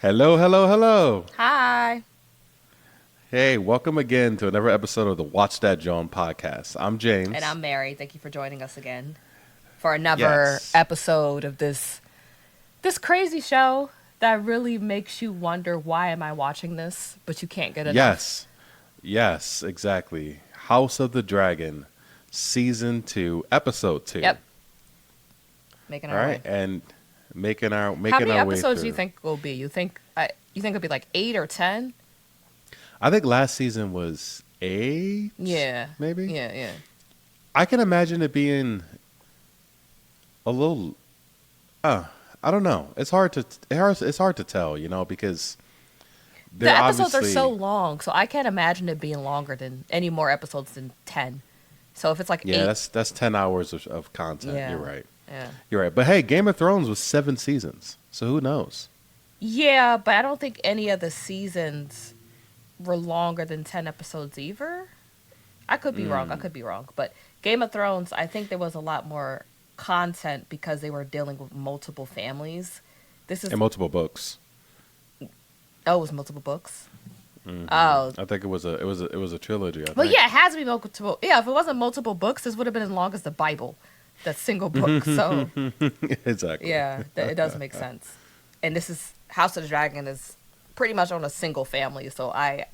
Hello, hello, hello. Hi. Hey, welcome again to another episode of the Watch That John podcast. I'm And James. I'm Mary. Thank you for joining us again for another Yes. episode of this crazy show that really makes you wonder why am I watching this, but you can't get enough. Yes. Yes, exactly. House of the Dragon, season 2, episode 2. Yep, making All our right, way. and making our How making many our way episodes do you through. think will be? You think it'll be like 8 or 10? I think last season was 8, Yeah. maybe. Yeah. I can imagine it being a little uh I don't know. It's hard to tell, because The they're episodes are so obviously. long, so I can't imagine it being longer than any more episodes than 10. So if it's like Yeah, 8, that's 10 hours of content. You're yeah. right. Yeah. You're right. But hey, Game of Thrones was 7 seasons, so who knows? Yeah, but I don't think any of the seasons were longer than 10 episodes either. I could be wrong. I Mm. could be wrong. But Game of Thrones, I think there was a lot more content because they were dealing with multiple families. This is, And multiple books. oh, it was multiple books. Hmm. Oh, I think it was a trilogy. I well, think. yeah, it has to be multiple. Yeah, if it wasn't multiple books, this would have been as long as the Bible, that single book. So, Exactly. yeah, it does make sense. And this is House of the Dragon is pretty much on a single family. So I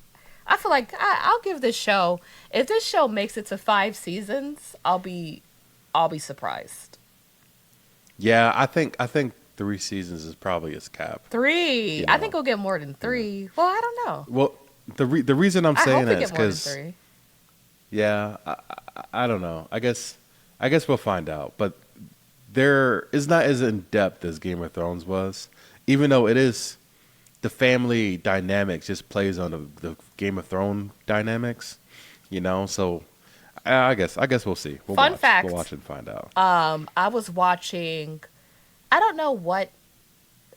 feel like I'll give this show. If this show makes it to 5 seasons, I'll be surprised. Yeah, I think 3 seasons is probably its cap. Three. You I think know. we'll get more than Yeah. three. Well, I don't know. Well, the reason I'm I saying hope we that is get more than because three. yeah, I don't know. I guess we'll find out. But there is not as in depth as Game of Thrones was, even though it is. The family dynamics just plays on the Game of Thrones dynamics, So I guess we'll see. We'll Fun watch. We'll fact. watch and find out. I was watching. I don't know what.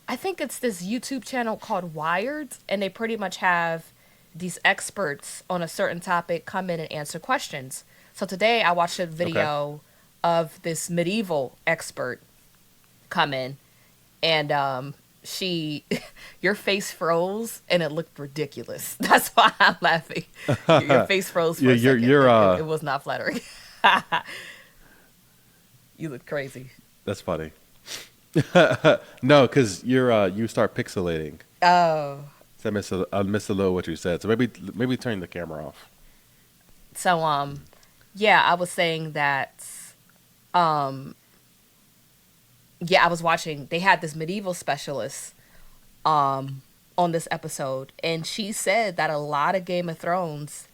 I think it's this YouTube channel called Wired, and they pretty much have these experts on a certain topic come in and answer questions. So today I watched a Okay. video of this medieval expert come in, and she, your face froze, and it looked ridiculous. That's why I'm laughing. Your face froze for Yeah, a you're second. you're It was not flattering. You look crazy. that's funny. No, because you start pixelating. Oh, So I missed a little what you said. So maybe turn the camera off. so yeah, I was saying that um, yeah, I was watching. They had this medieval specialist on this episode, and she said that a lot of Game of Thrones,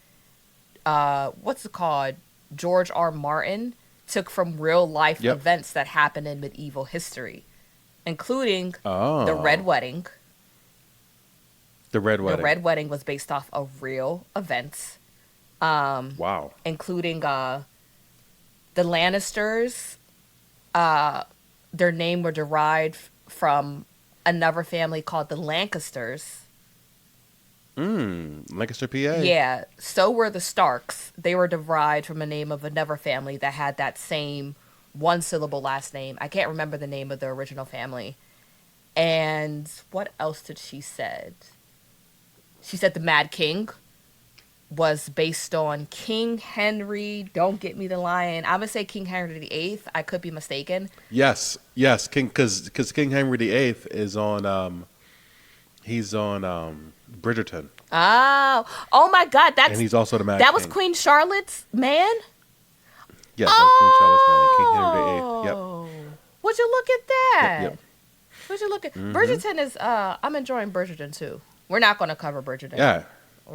what's it called, George R. Martin took from real life Yep. events that happened in medieval history, including the Red Oh, Wedding. the Red The Wedding. Red Wedding was based off of real events, um, Wow. including the Lannisters. Uh, their name were derived from another family called the Lancasters. Lancaster, PA. Yeah, so were the Starks. They were derived from a name of another family that had that same one syllable last name. I can't remember the name of the original family. And what else did she said? She said the Mad King was based on King Henry. Don't get me the lion. I would say King Henry VIII. I could be mistaken. Yes, King, because King Henry VIII is on he's on Bridgerton, Oh my God! and he's also the Mad That was King. Queen Charlotte's man. Yes, that was Queen Charlotte's man, King Henry VIII. Yep, Oh, would you look at yep, that? yep. Would you look at Hmm. Bridgerton is I'm enjoying Bridgerton too. We're not going to cover Bridgerton, Yeah,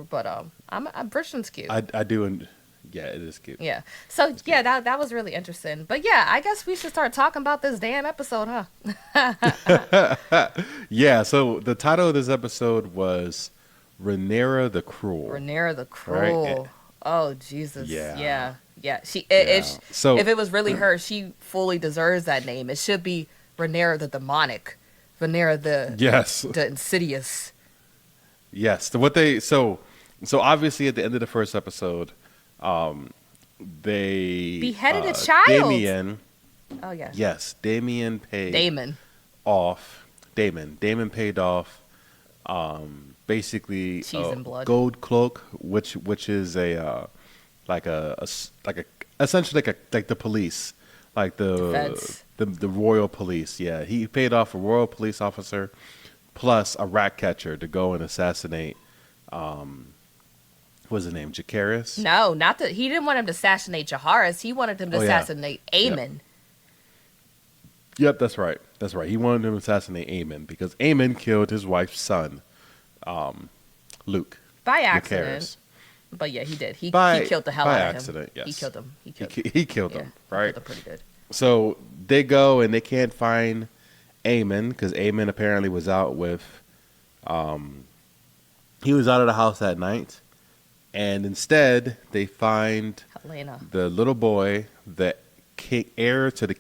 but I'm Bridgerton's cute. I do, and yeah, it is cute. Yeah. So It's yeah, cute. that was really interesting. But yeah, I guess we should start talking about this damn episode, huh? Yeah. So the title of this episode was Rhaenyra the Cruel. Rhaenyra the Right? Cruel. Oh Jesus. Yeah. Yeah. She Yeah. So if it was really her, she fully deserves that name. It should be Rhaenyra the demonic, Rhaenyra yes, the insidious. yes. So obviously at the end of the first episode, they Beheaded a child. Damien. Oh yeah. Yes, Damien paid Damon. off. Damon paid off Basically Cheese a and blood. gold cloak, which is like a essentially like the police, like The feds. the royal police. Yeah, he paid off a royal police officer plus a rat catcher to go and assassinate. What's his name? Jacaris. No, not that he didn't want him to assassinate Jaharis. He wanted him to Oh yeah. assassinate Yep. Aemon. Yep. That's right. That's right. He wanted him to assassinate Aemon because Aemon killed his wife's son, Luke. By accident. Jacaris. But yeah, he did. He By killed the hell by out of him. accident. Yes. He killed him. He He, killed he killed yeah, him. he Right. killed him pretty good. So they go and they can't find Aemon because Aemon apparently was out with. He was out of the house at night, and instead they find Helena. the little boy, the heir to the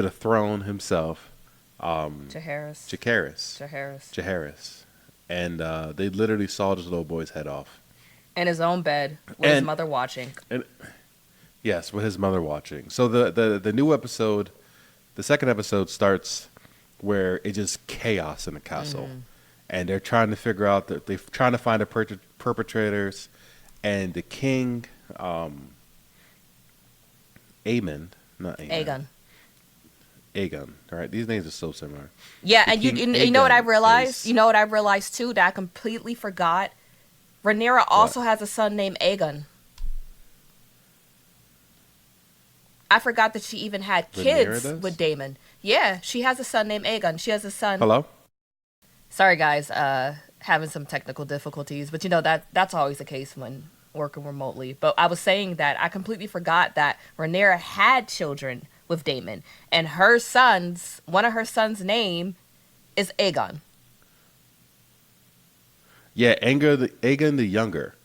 throne himself, Jaharis. Jacaris. Jaharis. Jaharis, and they literally saw this little boy's head off. In his own bed with his And- mother watching. And yes, with his mother watching. So the new episode, the second episode starts where it's just chaos in the castle, and they're trying to figure out that they're trying to find the perpetrators, and the king, Aemon, not Aemon, Aegon. Aegon. All right, these names are so similar. Yeah, The and you King you know what I Aegon realized? is- You know what I realized too that I completely forgot. Rhaenyra also has a son named Aegon. I forgot that she even had Rhaenyra kids does? with Daemon. Yeah, she has a son named Aegon. She has a son. Hello. Sorry guys, having some technical difficulties, but you know that's always the case when working remotely. But I was saying that I completely forgot that Rhaenyra had children with Daemon, and one of her sons' name is Aegon. Yeah, Aegon the younger,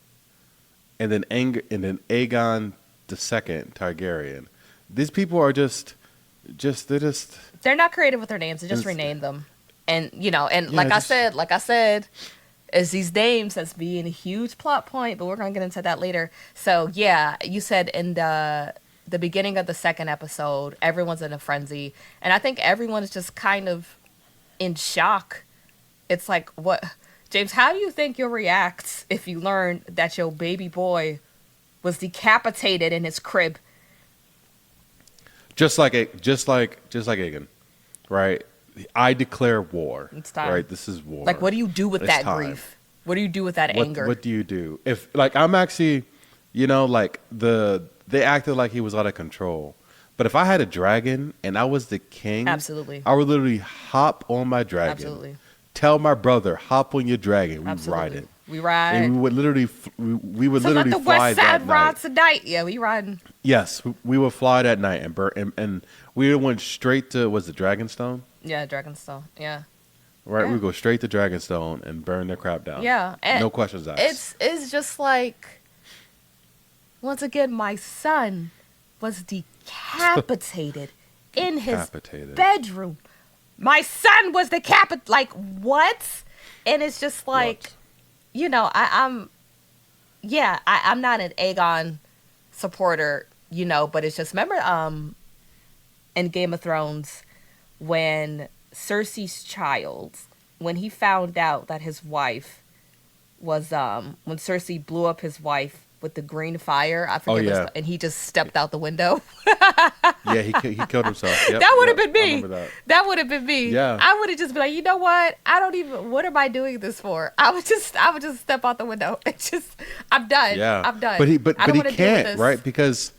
and then Aegon the second Targaryen. These people are They're not creative with their names; they just It's- renamed them. And you know, and Yeah, like I said, is these names as being a huge plot point, but we're gonna get into that later. So yeah, you said in the beginning of the second episode, everyone's in a frenzy, and I think everyone's just kind of in shock. It's like, what, James? How do you think you'll react if you learn that your baby boy was decapitated in his crib? just like Aegon, right? I declare war. It's time. Right, this is war. Like, what do you do with It's that time. grief? What do you do with that anger? What do you do if like I'm actually, like they acted like he was out of control. But if I had a dragon and I was the king, Absolutely. I would literally hop on my dragon. Absolutely. Tell my brother, hop on your dragon. We Absolutely. ride it. We ride. And we would literally, we would So let literally the fly West that Side night. ride tonight. Yeah, we riding. Yes, we would fly that night and burn, and we went straight to was it Dragonstone? Yeah, Dragonstone. Yeah. Right, Yeah. we go straight to Dragonstone and burn their crap down. Yeah. And no questions asked. it's just like, once again, my son was decapitated in his Decapitated. bedroom. My son was decapitated. Like, what? And it's just like, I'm not an Aegon supporter, but it's just, remember in Game of Thrones when Cersei's child, when he found out that his wife was when Cersei blew up his wife with the green fire, I forget, yeah. and he just stepped out the window. Yeah, he killed himself. Yep, That would have yep, been I me. remember that. That would have been me. Yeah. I would have just been like, you know what? What am I doing this for? I would just step out the window. It's just, I'm done. Yeah, I'm done. But he I don't he wanna deal with can't, this. right? Because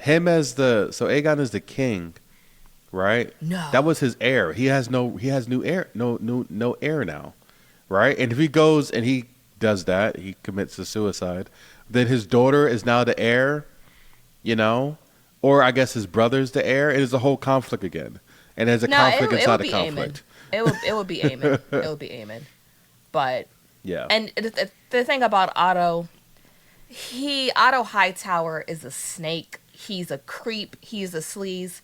Aegon is the king, right? No. That was his heir. He has no heir, no heir now, right? And if he goes and he does that, he commits a suicide. Then his daughter is now the heir, or I guess his brother's the heir. It is a whole conflict again, and there's a conflict inside the conflict. It would be Aemon. It would be Aemon. But Yeah, and the thing about Otto Hightower is a snake. He's a creep. He's a sleaze.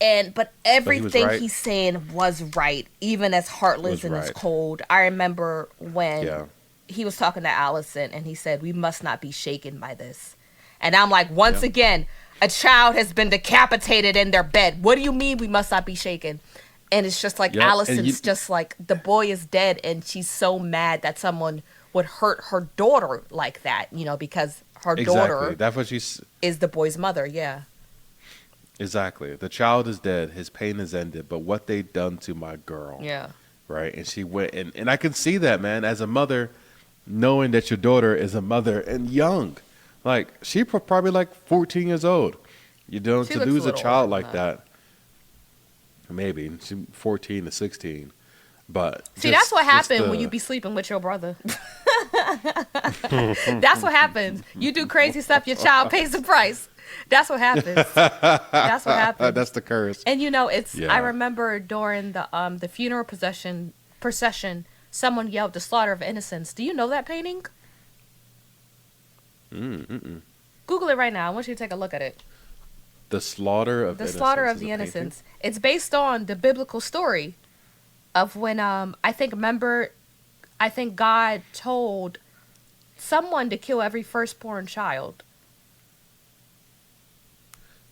But everything right. he's saying was right, even as heartless and as right. cold. I remember when Yeah. he was talking to Allison and he said, "We must not be shaken by this." And I'm like, once Yeah. again, a child has been decapitated in their bed. What do you mean we must not be shaken? And it's just like Yep. And Allison's just like the boy is dead, and she's so mad that someone would hurt her daughter like that, because her exactly. daughter That's what she's is the boy's mother. Yeah. exactly. The child is dead. His pain is ended. But what they done to my girl, Yeah. right? And she went, and I can see that, man. As a mother, knowing that your daughter is a mother and young, like she probably like 14 years old. You know, She to looks a lose a little child older like than that. that, maybe she 14 to 16. But See, that's what just happened when you be sleeping with your brother. That's what happens. You do crazy stuff, your child pays the price. That's what happens. That's what happens. that's the curse. And it's Yeah. I remember during the funeral procession, someone yelled the slaughter of innocents. Do you know that painting? Mm-mm. Google it right now. I want you to take a look at it. The slaughter of The innocence slaughter of is the a painting? innocents. It's based on the biblical story of when I think God told someone to kill every firstborn child.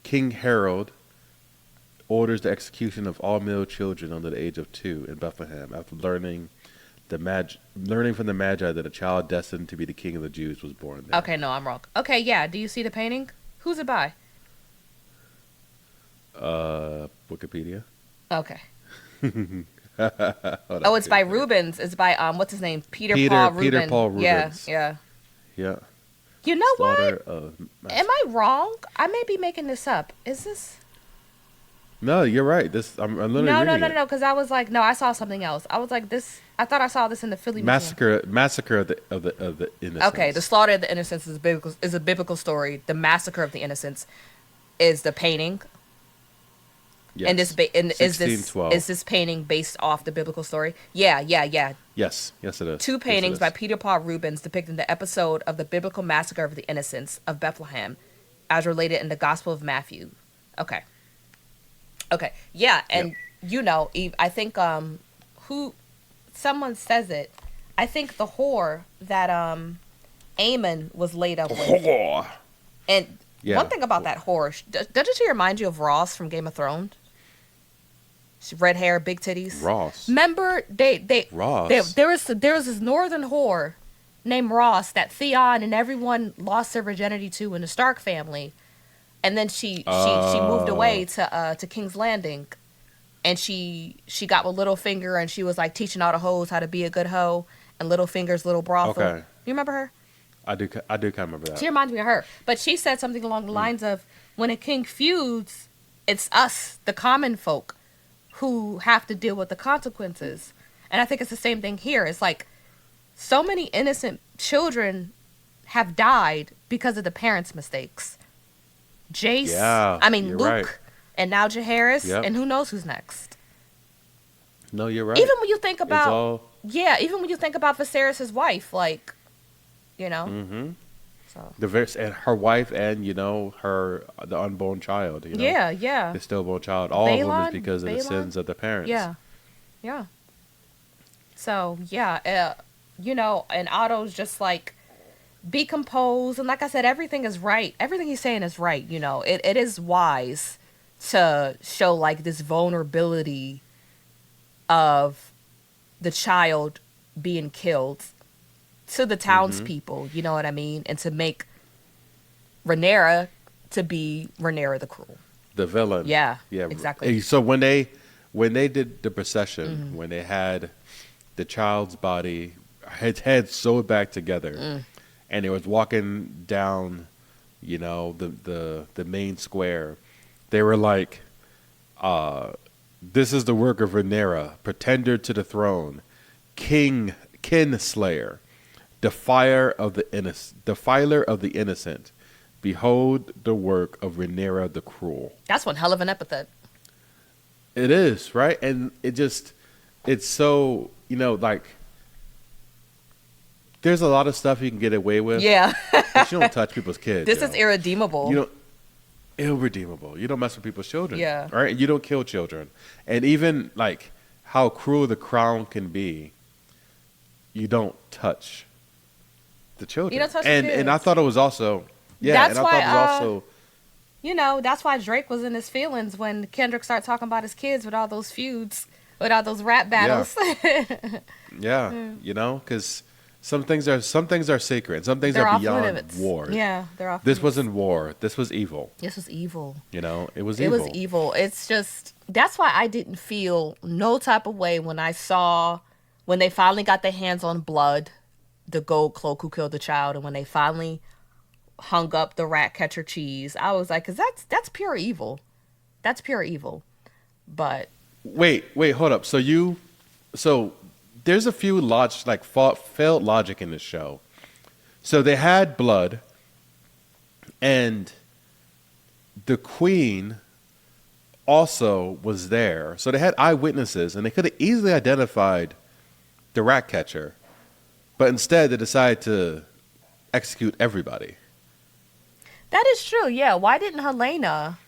King Harold orders the execution of all male children under the age of 2 in Bethlehem after learning from the Magi that a child destined to be the king of the Jews was born there. Okay, no, I'm wrong. Okay, yeah. Do you see the painting? Who's it by? Wikipedia. Okay. Hold Oh, on, it's by Wikipedia. Rubens. It's by what's his name? Peter Peter- Paul Peter Rubens. Paul Yeah, Rubens. yeah. Yeah. You know Slaughter what? of Am I wrong? I may be making this up. Is this? No, you're right. I'm literally No, reading it. no. Because I was like, no, I saw something else. I was like, this. I thought I saw this in the Philly Museum. Massacre of the innocents. Okay, the slaughter of the innocents is a biblical story. The massacre of the innocents is the painting. Yes. And is 1612. this painting based off the biblical story? Yeah. Yes, it is. Two Yes, it paintings is. by Peter Paul Rubens depicting the episode of the biblical massacre of the innocents of Bethlehem, as related in the Gospel of Matthew. Okay. Yeah, and I think someone says it. I think the whore that Aemon was laid up with. And Yeah. one thing about that whore, doesn't she remind you of Ross from Game of Thrones? Red hair, big titties. Ross. Remember Ross. there was this northern whore named Ross that Theon and everyone lost their virginity to in the Stark family, and then she moved away to King's Landing, and she got with Littlefinger, and she was like teaching all the hoes how to be a good hoe, and Littlefinger's little brothel. Okay. You remember her? I do kind of remember that. She reminds me of her. But she said something along the lines of, when a king feuds, it's us, the common folk, who have to deal with the consequences. And I think it's the same thing here. It's like so many innocent children have died because of the parents' mistakes. Luke, you're right. and now Jaehaerys, Yep. and who knows who's next. No, you're right. Even when you think It's about, all. even when you think about Viserys' wife, like, Mm-hmm. so. And her wife, and the unborn child. Yeah. the stillborn child. All of them is Balon? because of the Balon? sins of the parents. Yeah. So, yeah, and Otto's just like, be composed. And like I said, everything is right. Everything he's saying is right. It is wise to show like this vulnerability of the child being killed to the townspeople. You know what I mean? And to make Rhaenyra to be Rhaenyra the Cruel. The villain. Yeah, Yeah. exactly. So when they did the procession, when they had the child's body, his head sewed back together, and it was walking down, the main square, they were like, "This is the work of Rhaenyra, pretender to the throne, kinslayer, defiler of the innocent. Behold the work of Rhaenyra the Cruel." That's one hell of an epithet. It is, right? And it's so, like, there's a lot of stuff you can get away with. Yeah. But you don't touch people's kids. This yo. is irredeemable. You don't, irredeemable. You don't mess with people's children. Yeah. Right? And you don't kill children. And even, like, how cruel the crown can be, you don't touch the children. You don't touch the and I kids. thought it was also, That's and I why, thought it was also, that's why Drake was in his feelings when Kendrick started talking about his kids with all those feuds, with all those rap Yeah, battles. yeah. Because some things are sacred, and some things are They're off beyond limits. war. Yeah, they're off This limits. wasn't war. This was evil. This was evil. It was It was evil. evil. It's just that's why I didn't feel no type of way when I saw when they finally got their hands on Blood, the gold cloak who killed the child, and when they finally hung up the rat catcher cheese. I was like, cause that's pure evil. That's pure evil. But Wait, hold up. So there's a few failed logic in this show. So they had blood, and the queen also was there. So they had eyewitnesses, and they could have easily identified the rat catcher, but instead they decided to execute everybody. that is true. Yeah. Why didn't Helena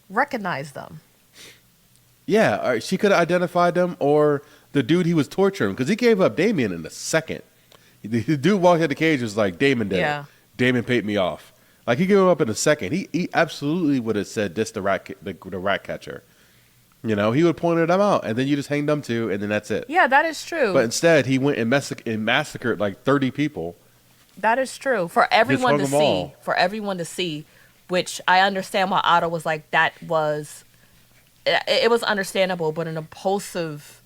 recognize them? Yeah, she could have identified them, or the dude he was torturing, because he gave up Damien in a second. The dude walked in the cage and was like, Damon did it. Yeah. Damon paid me off. Like, he gave him up in a second. He absolutely would have said this the rat catcher. He would have pointed them out, and then you just hang them too, and then that's it. Yeah, that is true. But instead, he went and massacred like 30 people. That is true. For everyone hung to them see. all. For everyone to see, which I understand why Otto was like, it was understandable, but an impulsive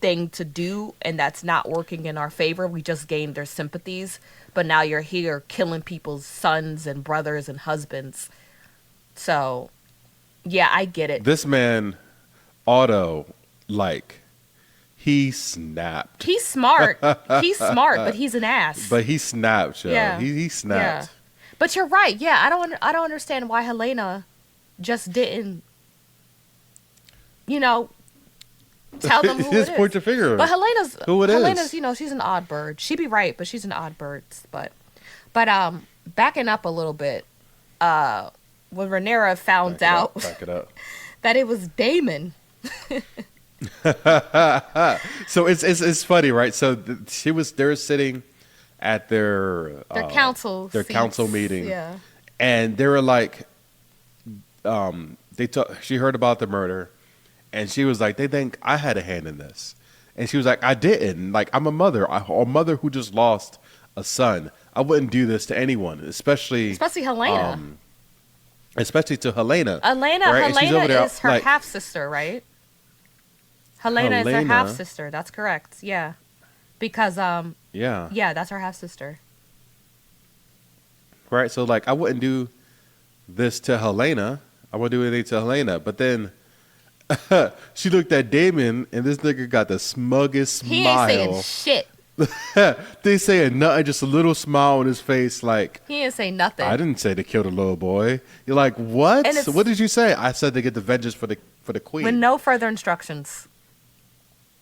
thing to do, and that's not working in our favor. We just gained their sympathies, but now you're here killing people's sons and brothers and husbands. So, yeah, I get it. This man, Otto, he snapped. He's smart. He's smart, but he's an ass. But he snapped, yo. Yeah. He snapped. Yeah. But you're right. Yeah, I don't understand why Helena just didn't, tell them who Just it point is. your finger. But Helena's Who it Helena's, is. she's an odd bird. She'd be right, but she's an odd bird. But backing up a little bit, when Rhaenyra found out Back it up. that it was Daemon. So it's funny, right? So they were sitting at their Council their seats. council meeting, Yeah. and they were like, she heard about the murder, and she was like, they think I had a hand in this, and she was like, I didn't. Like, I'm a mother, a mother who just lost a son. I wouldn't do this to anyone, especially Helena. especially to Helena. Helena right? And she's over there, is her like, half sister, right? Helena is her Helena? half sister. That's correct. Yeah, because yeah, that's her half sister. right. So like, I wouldn't do this to Helena. I wouldn't do anything to Helena. But then she looked at Damon, and this nigga got the smuggest He smile. ain't saying shit. They saying nothing, just a little smile on his face, like, He ain't say nothing. I didn't say to kill the little boy. You're like, what? And it's- What did you say? I said to get the vengeance for the queen. With no further instructions.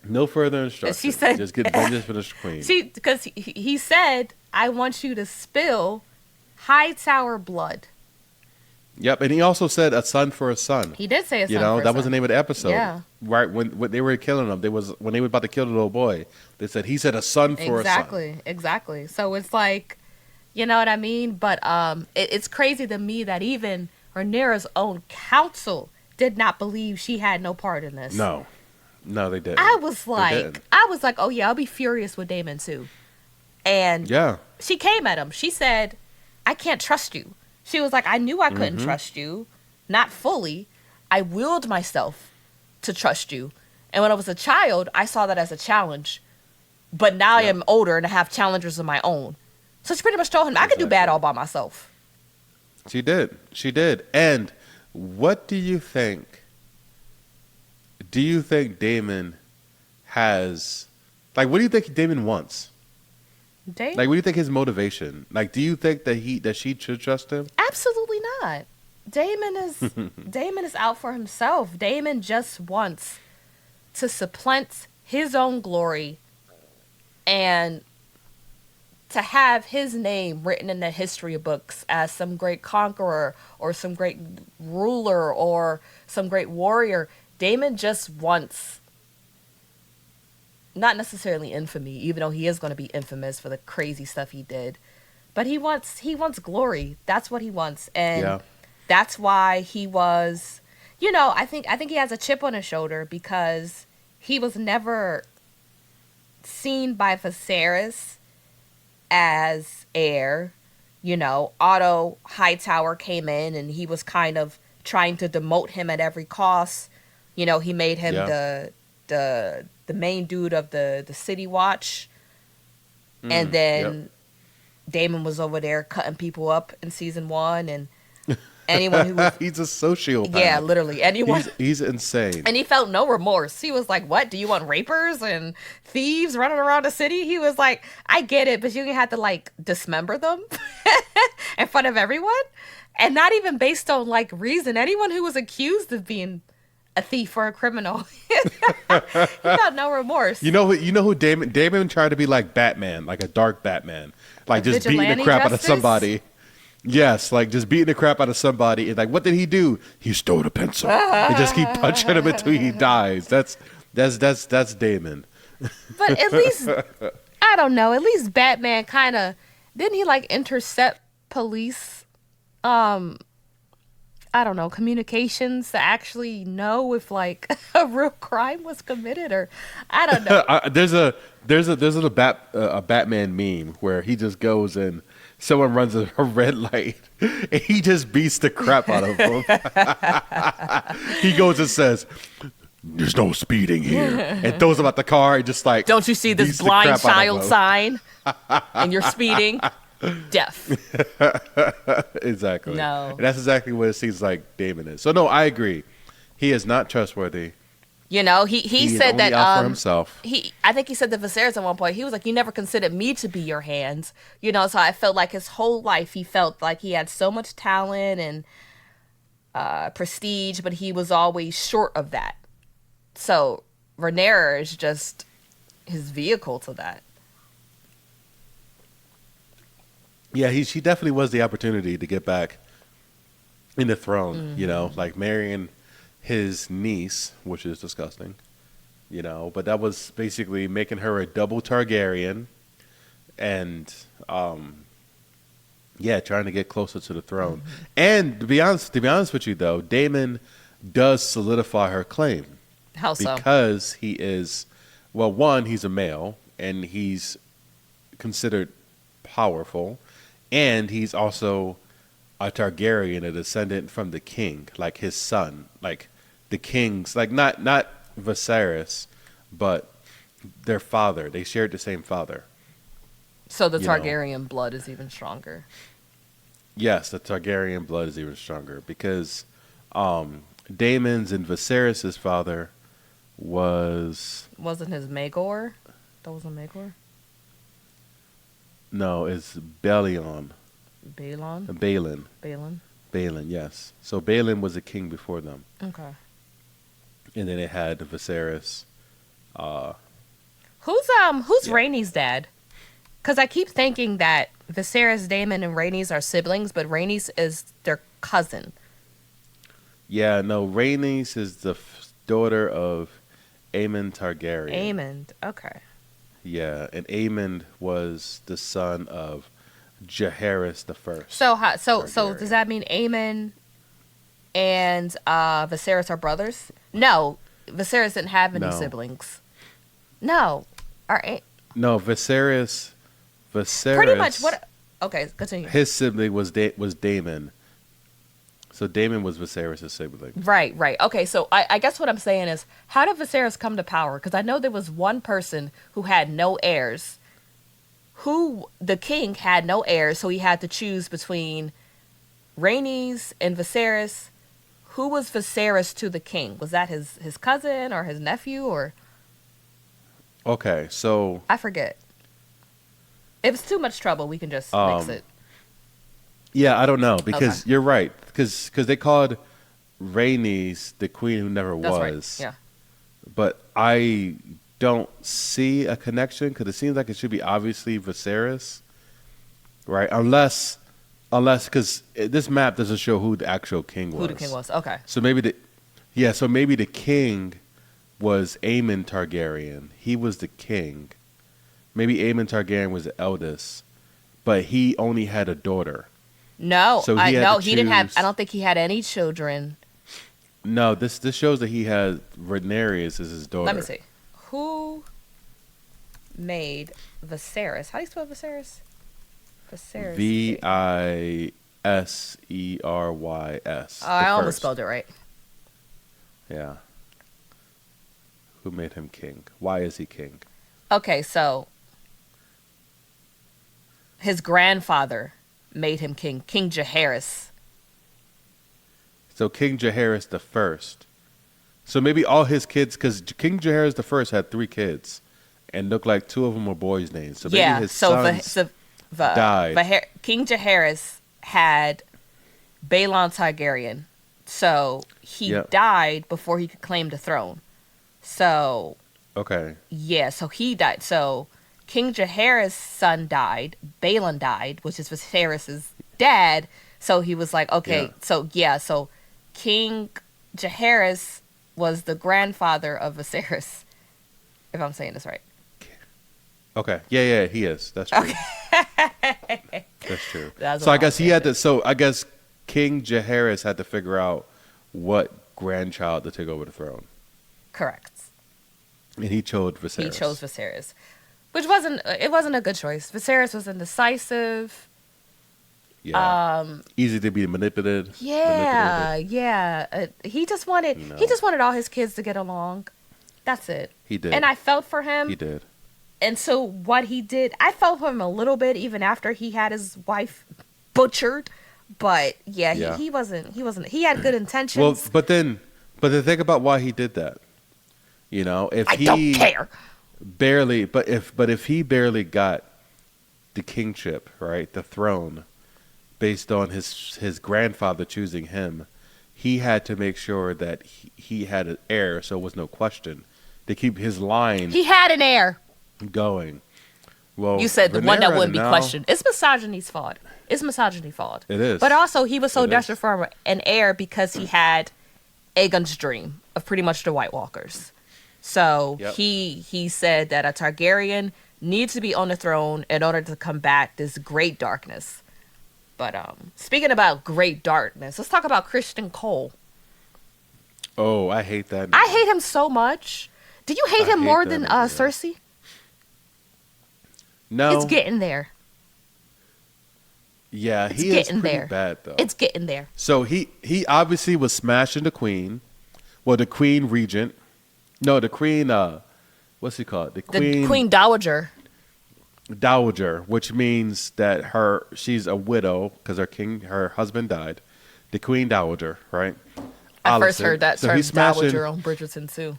No further instructions. She said- just get vengeance for the queen. Because he said, I want you to spill Hightower blood. Yep, and he also said a son for a son. He did say a son for a that was son. the name of the episode. Yeah. Right when they were killing him, when they were about to kill the little boy, they said he said a son for a son. Exactly. So it's like, you know what I mean? But it's crazy to me that even Rhaenyra's own council did not believe she had no part in this. No, they didn't. I was didn't. like, oh yeah, I'll be furious with Daemon too. And Yeah. she came at him. She said, I can't trust you. She was like, I knew I couldn't Mm-hmm. trust you. Not fully. I willed myself to trust you. And when I was a child, I saw that as a challenge. But now I am older and I have challengers of my own. So she pretty much told him, I could do bad Exactly. all by myself. She did. And what do you think? Do you think Damon has, what do you think Damon wants? Daemon? What do you think his motivation? Do you think that she should trust him? Absolutely not. Damon is out for himself. Damon just wants to supplant his own glory and to have his name written in the history books as some great conqueror or some great ruler or some great warrior. Damon just wants, not necessarily infamy, even though he is going to be infamous for the crazy stuff he did, but he wants glory. That's what he wants. And Yeah. that's why he was, I think he has a chip on his shoulder because he was never seen by Viserys as heir. Otto Hightower came in and he was kind of trying to demote him at every cost. He made him Yeah. the main dude of the City Watch, and Yep. then Damon was over there cutting people up in season 1, and anyone who was, He's a yeah, sociopath. literally anyone. He's insane. And he felt no remorse. He was like, "What? Do you want rapers and thieves running around the city?" He was like, "I get it, but you have to like dismember them in front of everyone, and not even based on like reason. Anyone who was accused of being a thief or a criminal, he felt no remorse. You know who Damon tried to be like Batman, like a dark Batman, like just beating the Vigilante crap out of justice? somebody. Yes, like just beating the crap out of somebody. And like, what did he do? He stole a pencil. And just keep punching him until he dies. That's Damon. But at least I don't know. At least Batman kind of didn't he like intercept police? I don't know, communications to actually know if like a real crime was committed, or I don't know. There's a Batman meme where he just goes and someone runs a red light and he just beats the crap out of him. He goes and says, "There's no speeding here," and throws him out the car and just like Don't you see this beats the blind crap out of child him. sign? And you're speeding. Death. Exactly. No. And that's exactly what it seems like Damon is. So no, I agree. He is not trustworthy. He He is said only that out for himself. I think he said to Viserys at one point, he was like, "You never considered me to be your hands." So I felt like his whole life he felt like he had so much talent and prestige, but he was always short of that. So Rhaenyra is just his vehicle to that. Yeah, she definitely was the opportunity to get back in the throne, like marrying his niece, which is disgusting, but that was basically making her a double Targaryen and, trying to get closer to the throne. And to be honest with you though, Daemon does solidify her claim How so? because he is, well, one, he's a male and he's considered powerful. And he's also a Targaryen, a descendant from the king, like his son, like the kings, like not Viserys, but their father. They shared the same father. So the you know. Targaryen blood is even stronger. Yes, the Targaryen blood is even stronger because Daemon's and Viserys' father Wasn't his Maegor? That wasn't Maegor? no, it's Balon. Balon? Balin. Balin? Balin, yes. So Balin was a king before them. Okay. And then it had Viserys. Who's Yeah. Rhaenys' dad? Because I keep thinking that Viserys, Daemon, and Rhaenys are siblings, but Rhaenys is their cousin. Yeah, no, Rhaenys is the daughter of Aemon Targaryen. Aemond. Okay. Yeah, and Aemon was the son of Jaehaerys the First. So Targaryen. does that mean Aemon and Viserys are brothers? No, Viserys didn't have any No. siblings. No, No, Viserys. pretty much what? Okay, continue. His sibling was Daemon. So Daemon was Viserys' sibling. Right. Okay, so I guess what I'm saying is, how did Viserys come to power? Because I know there was one person who had no heirs. The king had no heirs, so he had to choose between Rhaenys and Viserys. Who was Viserys to the king? Was that his cousin or his nephew or? Okay, so I forget. If it's too much trouble, we can just fix it. yeah, I don't know because Okay. you're right because they called Rhaenys the queen who never That's was. right. Yeah. But I don't see a connection because it seems like it should be obviously Viserys, right? Unless because this map doesn't show who the actual king was. Who the king was? Okay. So maybe the king was Aemon Targaryen. He was the king. Maybe Aemon Targaryen was the eldest, but he only had a daughter. No, So I he had no, to he didn't have. I choose. don't think he had any children. No, this shows that he has Rhaenyra as his Let me daughter. see. Who made Viserys? How do you spell Viserys? Viserys king. Viserys, Oh, the I almost first. spelled it right. Yeah. Who made him king? Why is he king? Okay, so his grandfather made him king, King Jaehaerys. So King Jaehaerys the first. So maybe all his kids, because King Jaehaerys the first had 3 kids, and looked like 2 of them were boys' names. So maybe Yeah, his sons died. King Jaehaerys had Balon Targaryen, so he Yep. died before he could claim the throne. So Okay. yeah, so he died. So King Jaehaerys' son died. Balon died, which is Viserys' dad. So he was like, Yeah. okay, so yeah, so King Jaehaerys was the grandfather of Viserys, if I'm saying this right. Okay. Yeah, yeah, he is. That's true. That's true. That's So what I I was guess he had thinking. to. So I guess King Jaehaerys had to figure out what grandchild to take over the throne, Correct. and he chose He chose Viserys. Viserys, which wasn't a good choice. Viserys was indecisive. Yeah. Easy to be manipulated. Manipulated. Yeah, yeah. You He know. just wanted all his kids to get along. That's it. He And did. I felt for He him. did. And so what he did, I felt for him a little bit even after he had his wife butchered. But yeah, Yeah. he had good Well, intentions. but then think about why he did that. If I don't he care. barely, but if he barely got the kingship, right, the throne, based on his grandfather choosing him, he had to make sure that he had an heir, so it was no question to keep his line He had an heir. going. Well, You said the one that Rhaenyra wouldn't be now, questioned. It's misogyny's fault. It's misogyny fault. it is. But also, he was so It is. desperate for an heir because he had Aegon's dream of pretty much the White Walkers. So Yep. he said that a Targaryen needs to be on the throne in order to combat this great darkness. But speaking about great darkness, let's talk about Christian Cole. Oh, I hate that I name. hate him so much. Do you hate I him hate more that than nigga. Cersei? It's No. getting there. Yeah, It's he is getting pretty there. bad though. It's getting there. So he obviously was smashing the queen. Well, the queen regent. No, the queen. What's he called? The The queen Queen Dowager. dowager, which means that she's a widow because her husband died. The queen dowager, right? I first Alicent. heard that So term he's smashing. Dowager on Bridgerton too.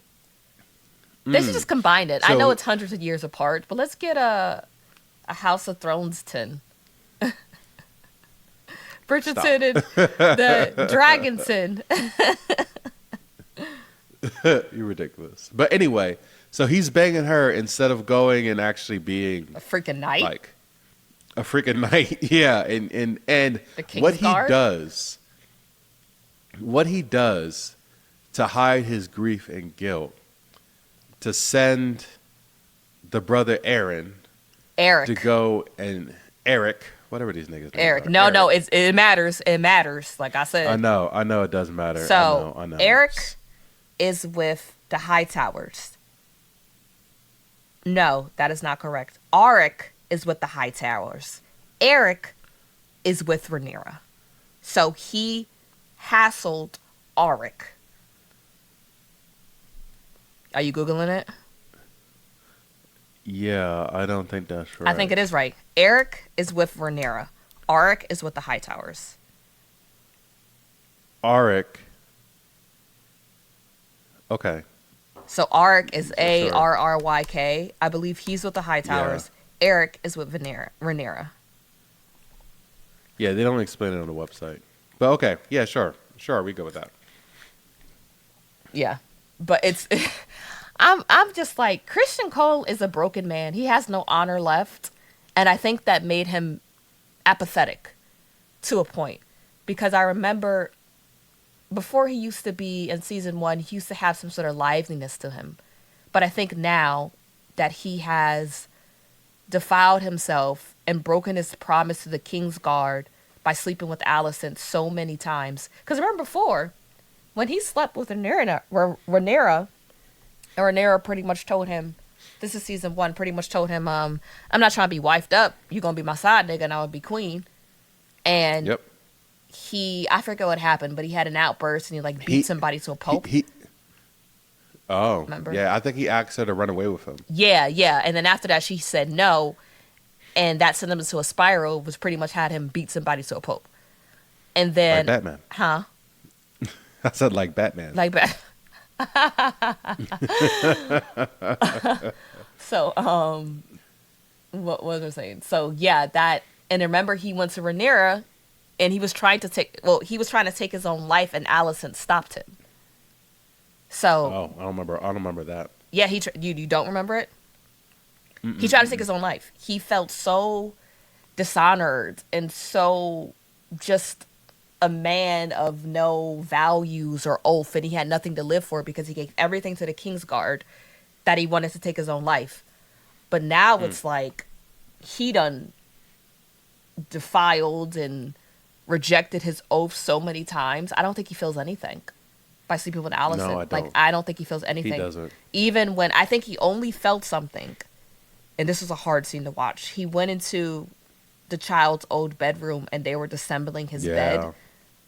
They should just combine it. I So- know it's hundreds of years apart, but let's get a House of Thrones tin. Bridgerton and the Dragonton. You're ridiculous. But anyway, so he's banging her instead of going and actually being A freaking knight. like a freaking knight. Yeah, and The King's what he Guard? does, what he does to hide his grief and guilt, to send the brother Aaron Eric. to go and Eric, whatever these niggas names Eric. are. No, it matters. It matters. Like I said. I know it does matter. So I know. Eric is with the Hightowers. No, that is not correct. Auric is with the Hightowers. Eric is with Rhaenyra. So he hassled Auric. Are you Googling it? Yeah, I don't think that's right. I think it is right. Eric is with Rhaenyra. Auric is with the Hightowers. Auric. Okay. So Auric is Sure. Arryk. I believe he's with the Hightowers. Eric is with Rhaenyra. Yeah, they don't explain it on the website. But okay, yeah, sure. Sure, we go with that. Yeah, but it's I'm just like Christian Cole is a broken man. He has no honor left, and I think that made him apathetic to a point because I remember before he used to be in season 1, he used to have some sort of liveliness to him. But I think now that he has defiled himself and broken his promise to the King's Guard by sleeping with Alicent so many times. Because remember before, when he slept with Rhaenyra, Rhaenyra pretty much told him, this is season 1, pretty much told him, I'm not trying to be wifed up. You're going to be my side nigga and I will be queen. And Yep. I forget what happened, but he had an outburst and he like beat somebody to a pulp. Oh, Remember? yeah. I think he asked her to run away with him. Yeah. And then after that, she said no. And that sent him into a spiral, which pretty much had him beat somebody to a pulp. And then. Like Batman. Huh? I said like Batman. Like Batman. So, what was I saying? So, yeah, that. And remember, he went to Rhaenyra and he was trying to take his own life and Alicent stopped him. So. Oh, I don't remember that. Yeah, you don't remember it? He tried to take his own life. He felt so dishonored and so just a man of no values or oath, and he had nothing to live for because he gave everything to the Kingsguard that he wanted to take his own life. But now it's like he done defiled and rejected his oath so many times. I don't think he feels anything by sleeping with Alicent. No, I don't. Like, I don't think he feels anything. He doesn't. Even when I think he only felt something, and this was a hard scene to watch. He went into the child's old bedroom and they were disassembling his bed,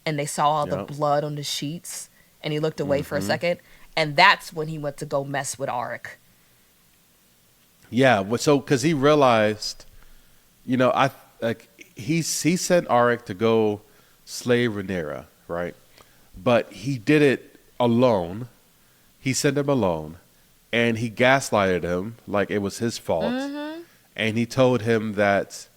and they saw all the blood on the sheets, and he looked away for a second, and that's when he went to go mess with Auric. Yeah, so because he realized, he sent Auric to go slay Rhaenyra, right? But he did it alone. He sent him alone, and he gaslighted him like it was his fault. And he told him that,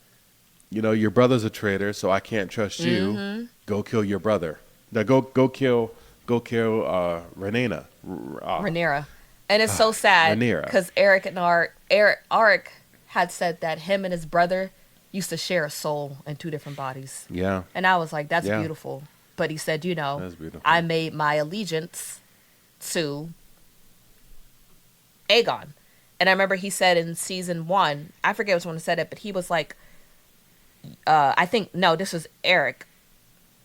your brother's a traitor, so I can't trust you. Go kill your brother. Now go kill Rhaenyra. Rhaenyra. And it's so sad because Auric had said that him and his brother used to share a soul in 2 different bodies. Yeah. And I was like, that's beautiful. But he said, I made my allegiance to Aegon. And I remember he said in season 1, I forget which one said it, but he was like, this was Eric,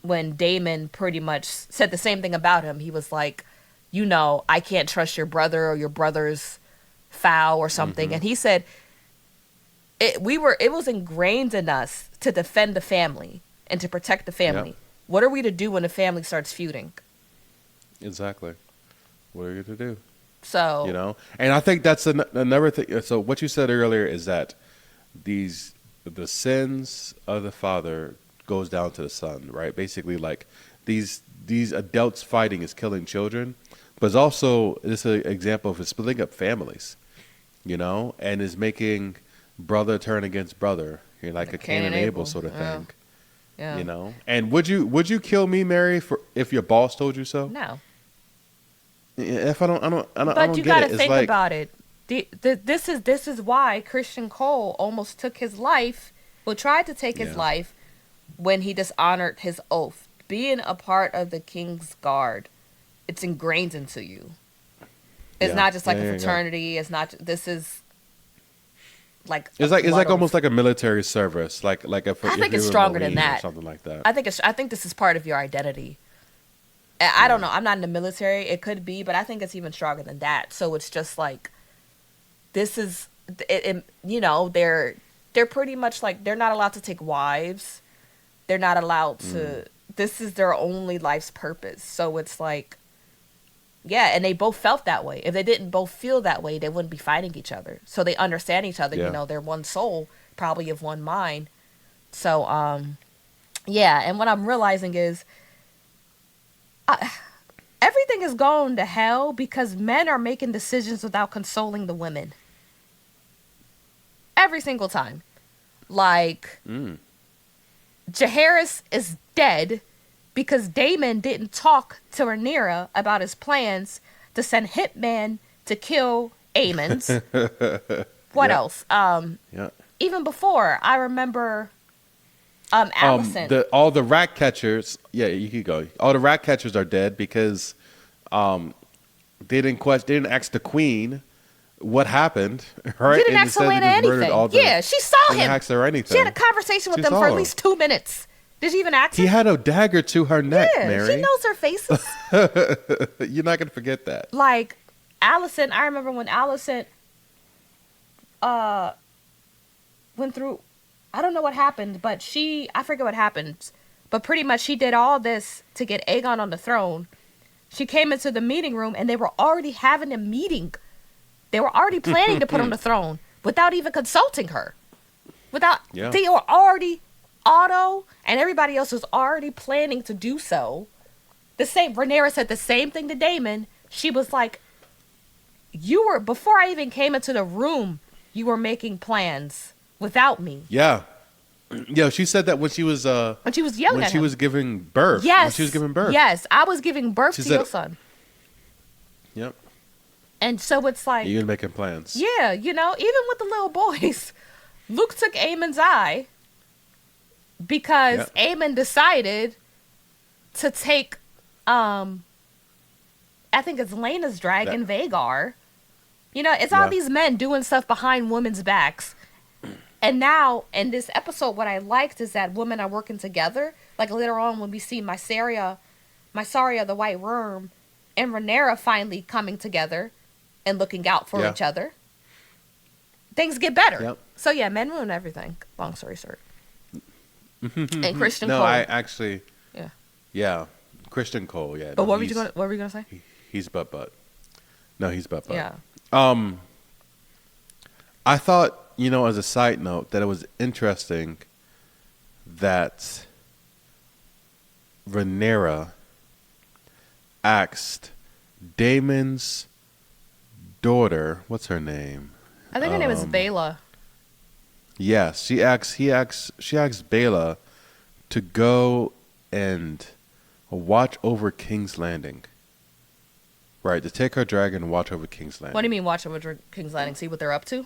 when Daemon pretty much said the same thing about him. He was like, I can't trust your brother or your brother's foul or something. And he said, it was ingrained in us to defend the family and to protect the family. Yep. What are we to do when the family starts feuding? Exactly. What are you to do? So, and I think that's another thing. So what you said earlier is that the sins of the father goes down to the son, right? Basically, like these adults fighting is killing children, but it's also an example of splitting up families, and is making brother turn against brother, like a Cain and Abel sort of thing. Yeah. And would you kill me, Mary, if your boss told you so? No. If I don't But you got to think about it. This is why Christian Cole almost took his life. Well, tried to take his life when he dishonored his oath. Being a part of the King's Guard, it's ingrained into you. It's not just like a fraternity. It's not. This is like it's like almost like a military service. Like if I think it's stronger than that. Something like that. I think this is part of your identity. I don't know. I'm not in the military. It could be, but I think it's even stronger than that. So it's just like, this is, they're pretty much like, they're not allowed to take wives. They're not allowed to, this is their only life's purpose. So it's like, and they both felt that way. If they didn't both feel that way, they wouldn't be fighting each other. So they understand each other. They're one soul, probably of one mind. So, and what I'm realizing is, everything is going to hell because men are making decisions without consoling the women. Every single time. Like, Jaehaerys is dead because Daemon didn't talk to Rhaenyra about his plans to send hitmen to kill Aemons. What else? Even before, I remember Alicent. All the rat catchers. Yeah, you could go. All the rat catchers are dead because they didn't ask the queen what happened. Right? Didn't ask Helena anything. She saw him. Didn't ask her anything. She had a conversation with them for at least 2 minutes. Did you even ask He her? had a dagger to her neck, Yeah, she Mary. knows their faces. You're not gonna forget that. Like Allison, I remember when Allison uh went through, I don't know what happened, but I forget what happened, but pretty much she did all this to get Aegon on the throne. She came into the meeting room and they were already having a meeting. They were already planning to put on the throne without even consulting her. Yeah. They were already, Otto and everybody else was already planning to do so. Rhaenyra said the same thing to Daemon. She was like, before I even came into the room, you were making plans without me. Yeah. Yeah, she said that when she was When she was yelling when at she him. was giving birth. Yes. When she was giving birth. Yes, I was giving birth She to said- your son. Yep. And so it's like, You're making plans. yeah, even with the little boys, Luke took Aemon's eye because Yep. Aemon decided to take, I think it's Lena's dragon, Vagar. It's all Yeah. these men doing stuff behind women's backs. And now, in this episode, what I liked is that women are working together. Like later on when we see Mysaria, the White Worm, and Rhaenyra finally coming together and looking out for Yeah. each other, things get better. Yep. So yeah, men ruin everything. Long story short. And Christian No, Cole. I actually. Yeah. Yeah. Christian Cole. Yeah. But no, what were you gonna say? He's butt. No, he's butt. Yeah. I thought, as a side note, that it was interesting that Rhaenyra asked Damon's daughter, what's her name? I think her name is Bela. Yes, she asked Bela to go and watch over King's Landing. Right, to take her dragon and watch over King's Landing. What do you mean watch over King's Landing? See what they're up to?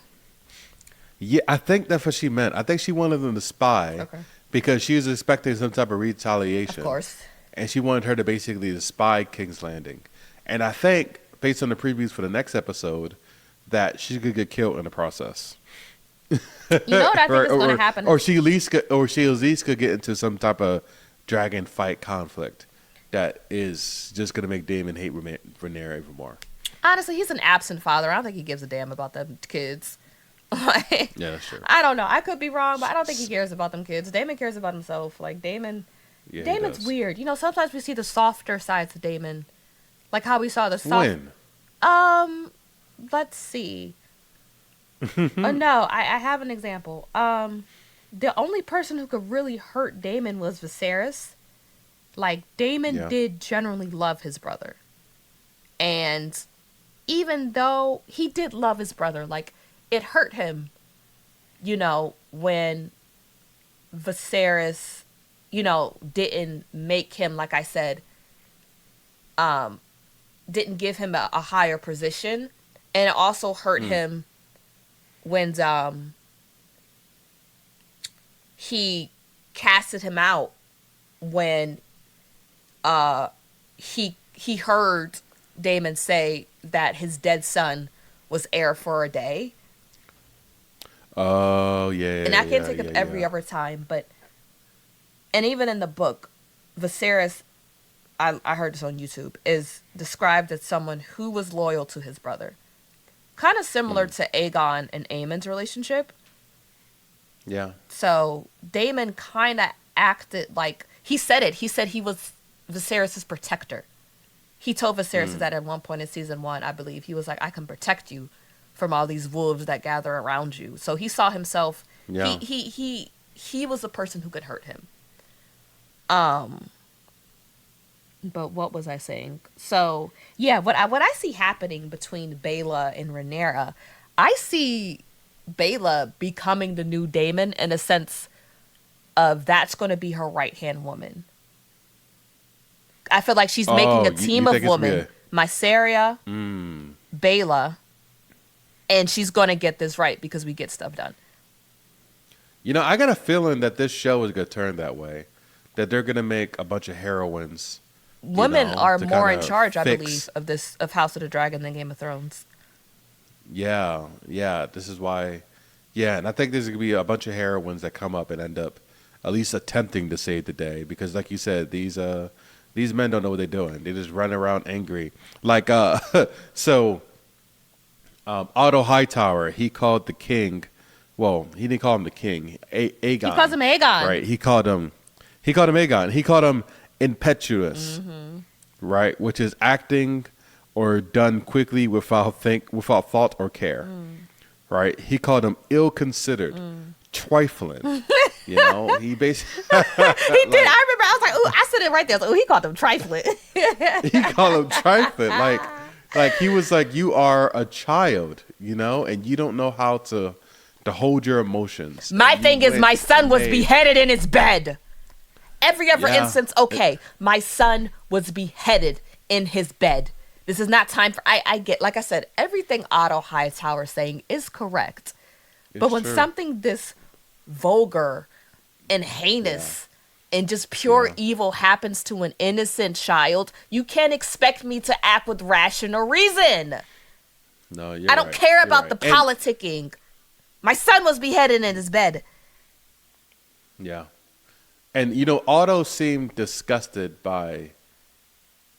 Yeah, I think that's what she meant. I think she wanted them to spy Okay. because she was expecting some type of retaliation. Of course. And she wanted her to basically to spy King's Landing. And I think, based on the previews for the next episode, that she could get killed in the process. You know what I think is going to happen? Or she at least could get into some type of dragon fight conflict that is just going to make Daemon hate Rhaenyra even more. Honestly, he's an absent father. I don't think he gives a damn about them kids. Like, Yeah, that's true. I don't know. I could be wrong, but I don't think he cares about them kids. Daemon cares about himself. Like Daemon's does. weird. Sometimes we see the softer sides of Daemon, like how we saw the soft. When? Let's see. No, I have an example. The only person who could really hurt Daemon was Viserys. Like Daemon did generally love his brother, and even though he did love his brother, like it hurt him, when Viserys, didn't make him, like I said, didn't give him a higher position, and it also hurt him when he casted him out when he heard Daemon say that his dead son was heir for a day. Oh, yeah. And I can't think of every other time, and even in the book, Viserys, I heard this on YouTube, is described as someone who was loyal to his brother. Kind of similar to Aegon and Aemon's relationship. Yeah. So Daemon kind of acted like, he said it. He said he was Viserys' protector. He told Viserys that at one point in season 1, I believe. He was like, I can protect you from all these wolves that gather around you. So he saw himself, he was a person who could hurt him. But what was I saying? So, yeah, what I see happening between Bela and Rhaenyra, I see Bela becoming the new Daemon in a sense of that's going to be her right-hand woman. I feel like she's making a team of women. Mysaria, Bela, and she's going to get this right because we get stuff done. I got a feeling that this show is going to turn that way. That they're going to make a bunch of heroines. Women are more in kinda charge, I fix- believe, of House of the Dragon than Game of Thrones. Yeah. This is why. Yeah, and I think there's going to be a bunch of heroines that come up and end up at least attempting to save the day. Because, like you said, these men don't know what they're doing. They just run around angry. Like so, Otto Hightower, he called the king. Well, he didn't call him the king. Aegon. He calls him Aegon. Right. He called him. He called him Aegon. He called him impetuous. Right, which is acting or done quickly without thought or care. Right. He called him ill-considered, trifling. You know, he basically He did. I remember. I was like, "Ooh!" I said it right there. I was like, "Ooh!" He called him trifling. he called him trifling. Like he was like, you are a child, you know, and you don't know how to hold your emotions. My And you thing is, went my son and was made- beheaded in his bed. Every other Yeah. instance, okay, my son was beheaded in his bed. This is not time for. I get, like I said, everything Otto Hightower is saying is correct. But It's when true. something this vulgar and heinous and just pure Yeah. evil happens to an innocent child, you can't expect me to act with rational reason. No, you're I don't right. care You're about right. the And- politicking. My son was beheaded in his bed. Yeah. And you know, Otto seemed disgusted by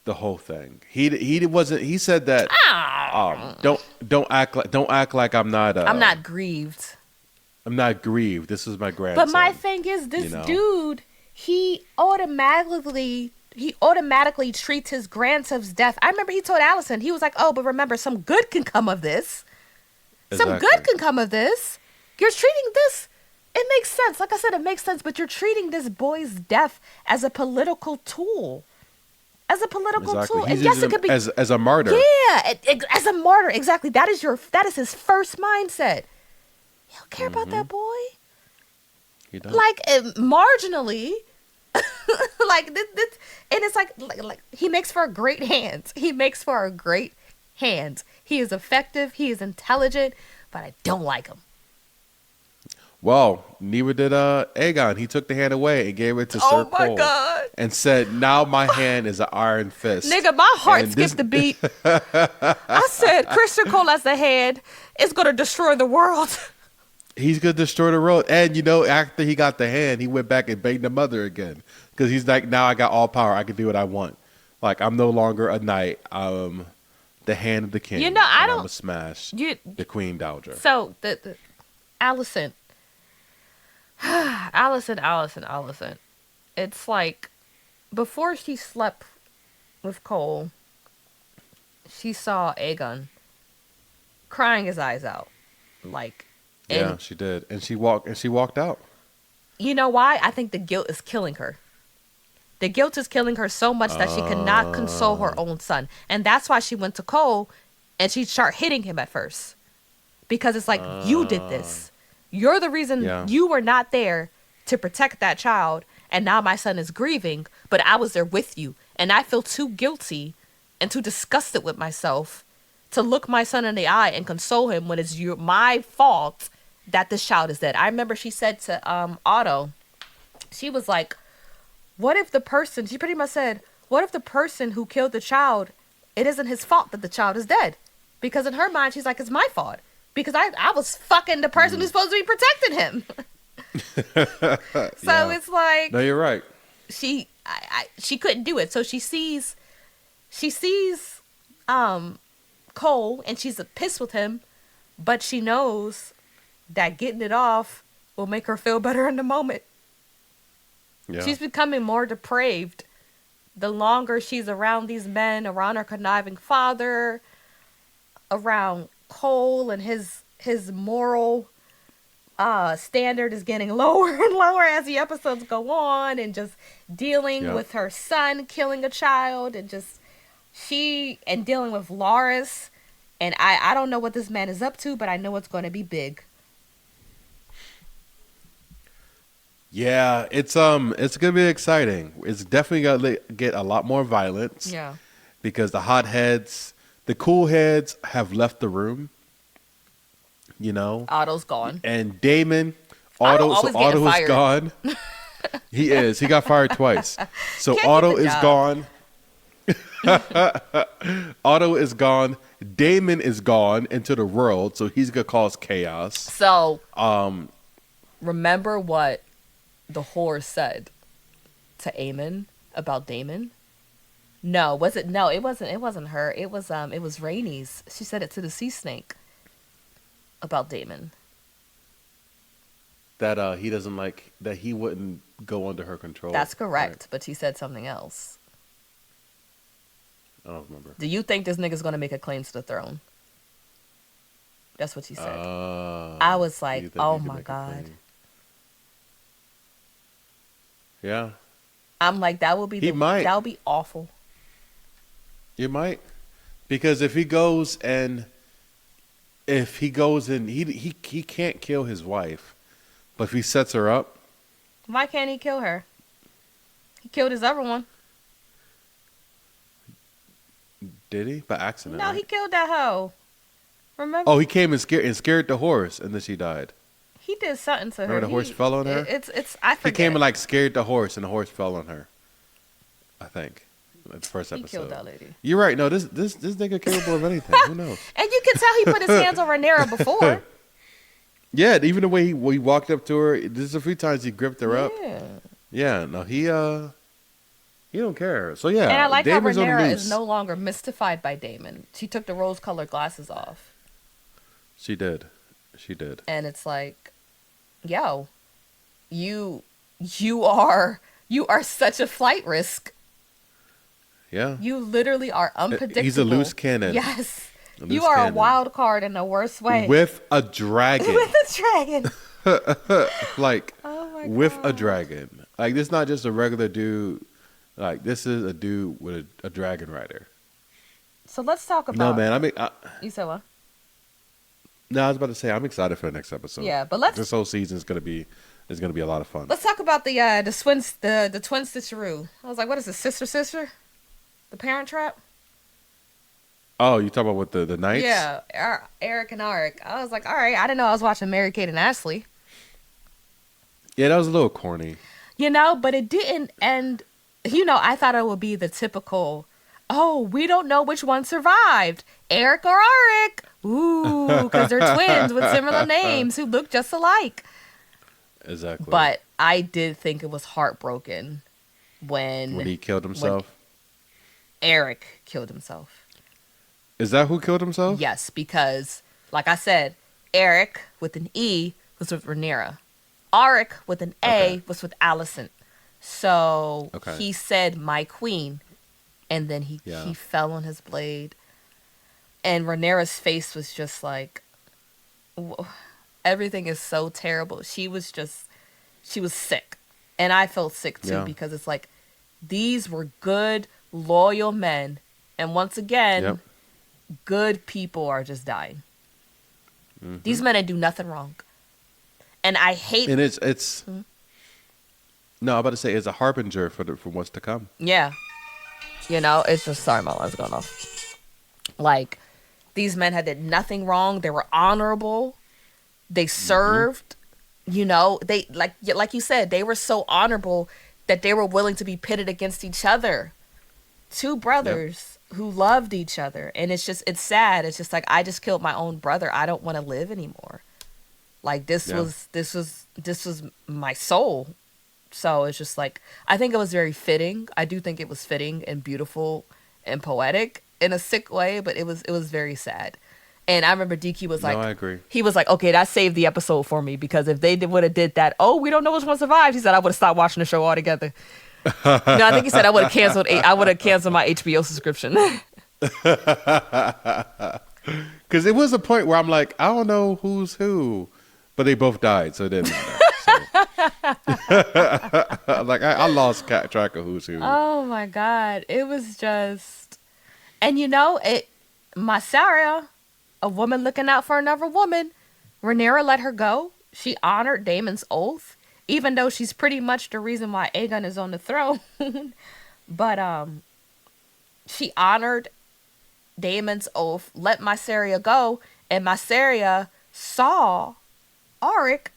the whole thing. He wasn't. He said that don't act like I'm not. I'm not grieved. I'm not grieved. This is my grandson. But my thing is, this you know? dude, he automatically treats his grandson's death. I remember he told Allison, he was like, "Oh, but remember, some good can come of this. Some Exactly. good can come of this. You're treating this. It makes sense. Like I said, it makes sense. But you're treating this boy's death as a political tool, as a political Exactly. tool. He's And yes, using it could be as a martyr. yeah, as a martyr. Exactly. That is his first mindset. You don't care about that boy." He don't. Like marginally, like this, and it's like he makes for a great hand. He makes for a great hand. He is effective. He is intelligent, but I don't like him. Well, neither did Aegon. He took the hand away and gave it to Sir Oh my Cole God. and said, "Now my hand is an iron fist." Nigga, my heart And this- skipped a beat. I said, Christian Cole as the hand is gonna destroy the world. He's gonna destroy the world. And you know, after he got the hand, he went back and banged the mother again because he's like, "Now I got all power. I can do what I want. Like I'm no longer a knight. I'm the hand of the king. You know, I and don't- I'm gonna smash You the queen dowager." so the Allison. Allison. It's like before she slept with Cole, she saw Aegon crying his eyes out. Like, Yeah, and she did, and she walked out. you know why? I think the guilt is killing her. The guilt is killing her so much that she cannot console her own son. And that's why she went to Cole and she started hitting him at first. Because it's like, you did this. You're the reason Yeah. you were not there to protect that child. And now my son is grieving, but I was there with you. And I feel too guilty and too disgusted with myself to look my son in the eye and console him when it's my fault that this child is dead. I remember she said to Otto, she was like, she pretty much said, what if the person who killed the child, it isn't his fault that the child is dead? Because in her mind, she's like, it's my fault. Because I was fucking the person who's supposed to be protecting him. So Yeah. it's like, No, you're right. she couldn't do it. So she sees Cole and she's pissed with him, but she knows that getting it off will make her feel better in the moment. Yeah. She's becoming more depraved the longer she's around these men, around her conniving father, around Cole, and his moral standard is getting lower and lower as the episodes go on, and just dealing Yeah. with her son killing a child, and just dealing with Loris. And I don't know what this man is up to, but I know it's going to be big. Yeah, it's gonna be exciting. It's definitely gonna get a lot more violence. Yeah. Because the hotheads, the cool heads have left the room. You know, Otto's gone. and Damon, Otto Otto always getting is fired. gone. He is. He got fired twice. So Can't keep Otto a is job. gone. Otto is gone. Damon is gone into the world, so he's gonna cause chaos. So, remember what the whore said to Aemon about Daemon. No, was it? No, it wasn't. It wasn't her. It was Rhaenys. She said it to the sea snake about Daemon. That he doesn't like that he wouldn't go under her control. That's correct, Right. but she said something else. I don't remember. Do you think this nigga's gonna make a claim to the throne? That's what she said. I was Do you like, think oh he could my make a God. claim? Yeah, I'm like, that would be he might. that would be awful. You might, because if he goes and he can't kill his wife, but if he sets her up, Why can't he kill her? He killed his other one. did he by accident? No, Right? he killed that hoe. Remember? Oh, he came and scared the horse, and then she died. He did something to her. Remember the horse fell on her? It's I He forget. came and like scared the horse, and the horse fell on her. I think that's the first He episode. killed that lady. You're right. No, this nigga capable of anything. Who knows? And you can tell he put his hands on Rhaenyra before. Yeah, even the way he walked up to her. There's a few times he gripped her up. Yeah. Yeah, no, he don't care. So yeah, And I like Damon's how on the Rhaenyra loose. is no longer mystified by Daemon. She took the rose-colored glasses off. She did. And it's like, yo, you are such a flight risk. Yeah, You literally are unpredictable. he's a loose cannon. Yes. A loose You are cannon. a wild card in the worst way. With a dragon. With a dragon. Like Oh my with a God. dragon. Like this is not just a regular dude. Like this is a dude with a dragon rider. So let's talk about. No man, You said what? no, I was about to say I'm excited for the next episode. Yeah, but let's This whole season is gonna be a lot of fun. let's talk about the twins the twin stitcheroo. I was like, what is this, sister? The Parent Trap? Oh, you talking about with the knights? Yeah, Eric and Arik. I was like, all right, I didn't know I was watching Mary Kate and Ashley. Yeah, that was a little corny. You know, but it didn't end. You know, I thought it would be the typical, oh, we don't know which one survived, Eric or Arik. Ooh, because they're twins with similar names who look just alike. Exactly. But I did think it was heartbroken when he killed himself. Eric killed himself. Is that who killed himself? Yes, because, like I said, Eric with an E was with Rhaenyra. Arik with an A Okay. was with Alicent. So Okay. he said, my queen. And then he fell on his blade. And Rhaenyra's face was just like, everything is so terrible. She was sick. And I felt sick too, Yeah. because it's like, these were good, loyal men. And once again, Yep. good people are just dying. Mm-hmm. These men didn't do nothing wrong. And I hate. And it's no, I'm about to say it's a harbinger for what's to come. Yeah. You know, it's just, sorry, my line's going off. Like, these men had did nothing wrong. They were honorable. They served. You know, they, like you said, they were so honorable that they were willing to be pitted against each other. Two brothers who loved each other. And it's sad. It's just like, I just killed my own brother. I don't want to live anymore. Like, this was my soul. So it's just like, I think it was very fitting. I do think it was fitting and beautiful and poetic in a sick way, but it was very sad. And I remember DQ was like, No, I agree. He was like, okay, that saved the episode for me, because if they would have did that, oh, we don't know which one survived. He said, I would have stopped watching the show altogether. No, I think he said I would have canceled my HBO subscription. Because it was a point where I'm like, I don't know who's who, but they both died, so it didn't matter. So. Like I lost track of who's who. Oh my God. It was just, and you know, Mysaria, a woman looking out for another woman, Rhaenyra let her go. She honored Daemon's oath, even though she's pretty much the reason why Aegon is on the throne. But she honored Daemon's oath, let Mysaria go, and Mysaria saw Arik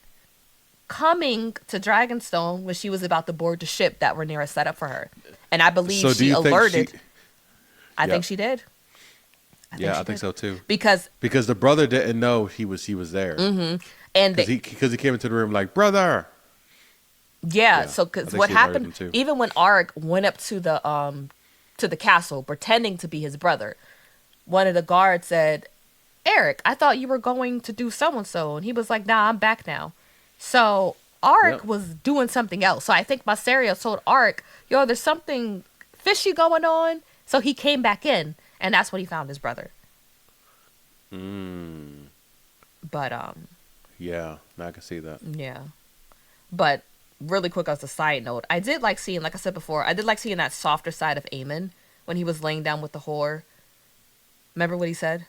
coming to Dragonstone when she was about to board the ship that Rhaenyra set up for her. And I believe So do she you think alerted. I Yeah. think she did. I think so too. Because the brother didn't know he was there. and Because he came into the room like, brother. Yeah, Yeah, so I because think what she invited him happened, too. even when Arik went up to the castle pretending to be his brother, one of the guards said, Eric, I thought you were going to do so and so. And he was like, nah, I'm back now. So Arik Yep. was doing something else. So I think Mysaria told Arik, yo, there's something fishy going on. So he came back in, and that's when he found his brother. Mm, But, yeah, I can see that. yeah. But really quick as a side note, I did like seeing, like I said before, I did like seeing that softer side of Aemon when he was laying down with the whore. Remember what he said?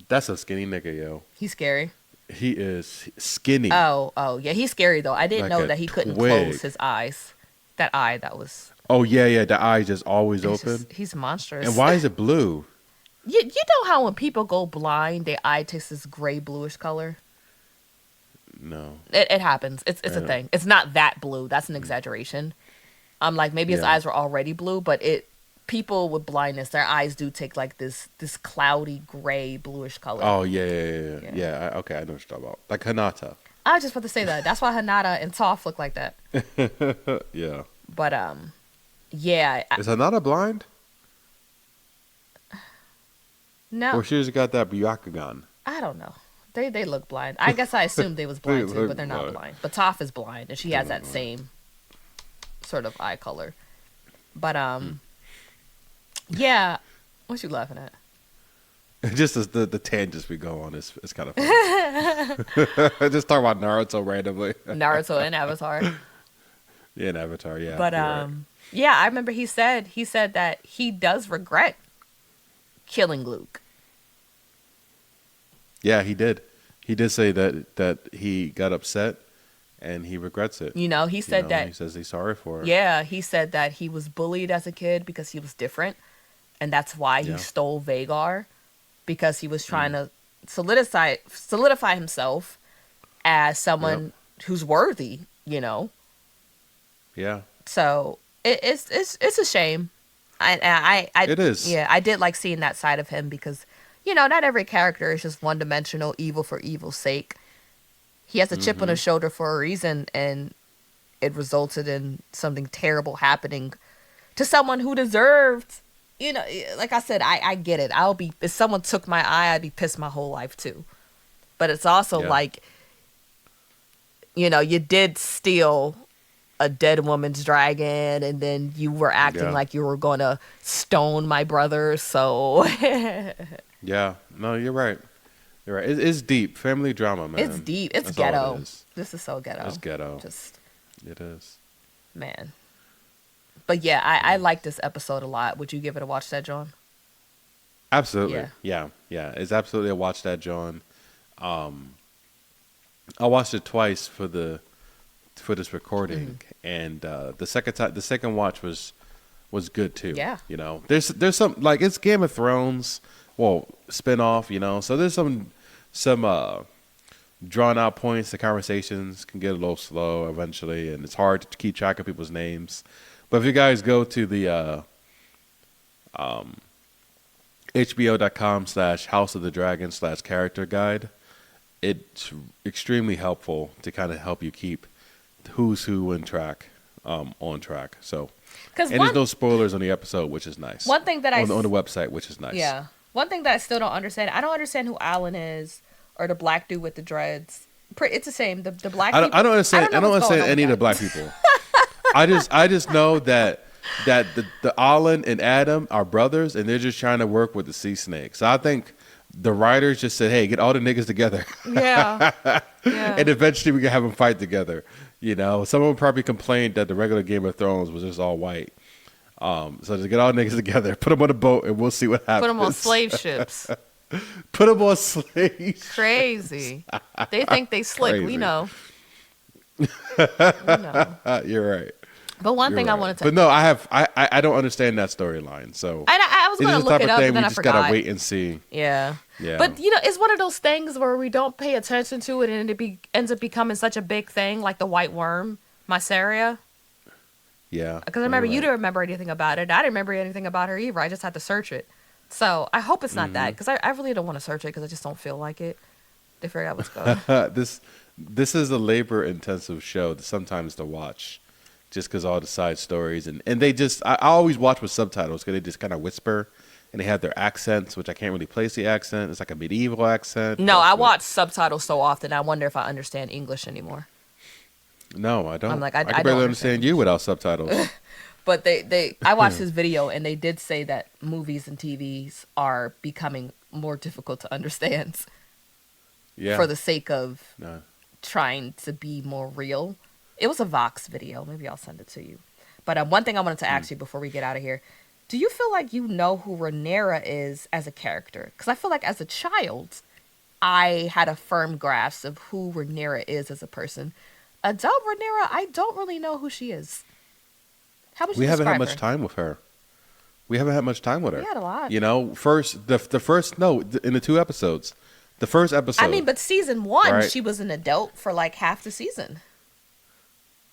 That's a skinny nigga, yo. He's scary. He is skinny, Oh, yeah, he's scary though. I didn't like know a that he couldn't close twig. his eyes. That eye, that was. Oh yeah, yeah. The eye just always It's open. just, he's And monstrous. why is it blue? You know how when people go blind, their eye takes this gray bluish color. No. It happens. It's a Yeah. thing. It's not that blue. That's an exaggeration. Like maybe his Yeah. eyes were already blue, but it people with blindness, their eyes do take like this cloudy gray bluish color. Oh yeah, yeah, yeah, yeah. Yeah. Yeah, okay, I know what you're talking about. Like Hinata. I was just about to say that. That's why Hanada and Toph look like that. Yeah. But yeah, Is Hinata blind? no, Or she just got that Byakugan? I don't know. They look blind. I guess I assumed they was blind They too, look but they're not blind. blind. But Toph is blind, and she has that same sort of eye color. But yeah. What you laughing at? Just as the tangents we go on is kind of funny. Just talk about Naruto randomly. Naruto and Avatar. Yeah, in Avatar, yeah. But you're right. yeah, I remember he said that he does regret killing Luke. Yeah, he did. He did say that he got upset and he regrets it. You know, he You said know, that. he says he's sorry for it. Yeah, he said that he was bullied as a kid because he was different, and that's why he Yeah. stole Vagar, because he was trying to solidify himself as someone who's worthy. You know, Yeah. so it's a shame. I It is. Yeah, I did like seeing that side of him because, you know, not every character is just one dimensional, evil for evil's sake. He has a chip on his shoulder for a reason, and it resulted in something terrible happening to someone who deserved. You know, like I said, I get it. If someone took my eye, I'd be pissed my whole life too. But it's also Yeah. like, you know, you did steal a dead woman's dragon, and then you were acting Yeah. like you were gonna stone my brother. So Yeah. No, you're right. You're right. It's deep. Family drama, man. it's deep. It's That's all ghetto. it is. This is so ghetto. It's ghetto. Just It is. man. But yeah, I like this episode a lot. Would you give it a watch, that John? Absolutely. Yeah. Yeah. Yeah. It's absolutely a watch that, John. I watched it twice for this recording, and the second watch was good too. Yeah. You know, there's some, like, it's Game of Thrones, well, spinoff. You know, so there's some drawn out points. The conversations can get a little slow eventually, and it's hard to keep track of people's names. But if you guys go to the HBO.com/House of the Dragon /character guide, it's extremely helpful to kind of help you keep who's who in track, on track. So, Because and there's no spoilers on the episode, which is nice. one thing that on the website, which is nice. yeah, one thing that I still don't understand. I don't understand who Alan is, or the black dude with the dreads. It's the same. The black. I don't understand. I don't what's going understand on any of the with black people. I just know that the Alan and Adam are brothers, and they're just trying to work with the sea snake. So I think the writers just said, "Hey, get all the niggas together." that. Yeah. And eventually we can have them fight together. You know, someone probably complained that the regular Game of Thrones was just all white. So just get all niggas together, put them on a boat, and we'll see what happens. Put them on slave ships. Put them on slaves. Crazy. They think they slick. Crazy. We know. We know. You're right. But one You're thing I right. wanted to. But no, I don't understand that storyline. So I was it's going just to the look type it of up, thing and we then I just forgot. gotta wait and see. Yeah. Yeah. But you know, it's one of those things where we don't pay attention to it, and ends up becoming such a big thing, like the white worm, Mysaria. Yeah. Because I remember You're you right. didn't remember anything about it. I didn't remember anything about her either. I just had to search it. So I hope it's not that, because I really don't want to search it, because I just don't feel like it. To figure out what's going on. this is a labor intensive show sometimes to watch, just because all the side stories and they just I always watch with subtitles because they just kind of whisper and they have their accents, which I can't really place the accent. It's like a medieval accent, No, I but with watch subtitles so often. I wonder if I understand English anymore. no, I I'm don't. like, I I can don't barely understand understand you English. without subtitles. But I watched his video and they did say that movies and TVs are becoming more difficult to understand for Yeah, the sake of no. trying to be more real. It was a Vox video. Maybe I'll send it to you. But one thing I wanted to Hmm. ask you before we get out of here: do you feel like you know who Rhaenyra is as a character? Because I feel like as a child, I had a firm grasp of who Rhaenyra is as a person. Adult Rhaenyra, I don't really know who she is. How would you We haven't had describe much her? time with her. We haven't had much time with We her. had a lot. You know, first the first no in the two episodes, the first I mean, episode, but season one, right? she was an adult for like half the season.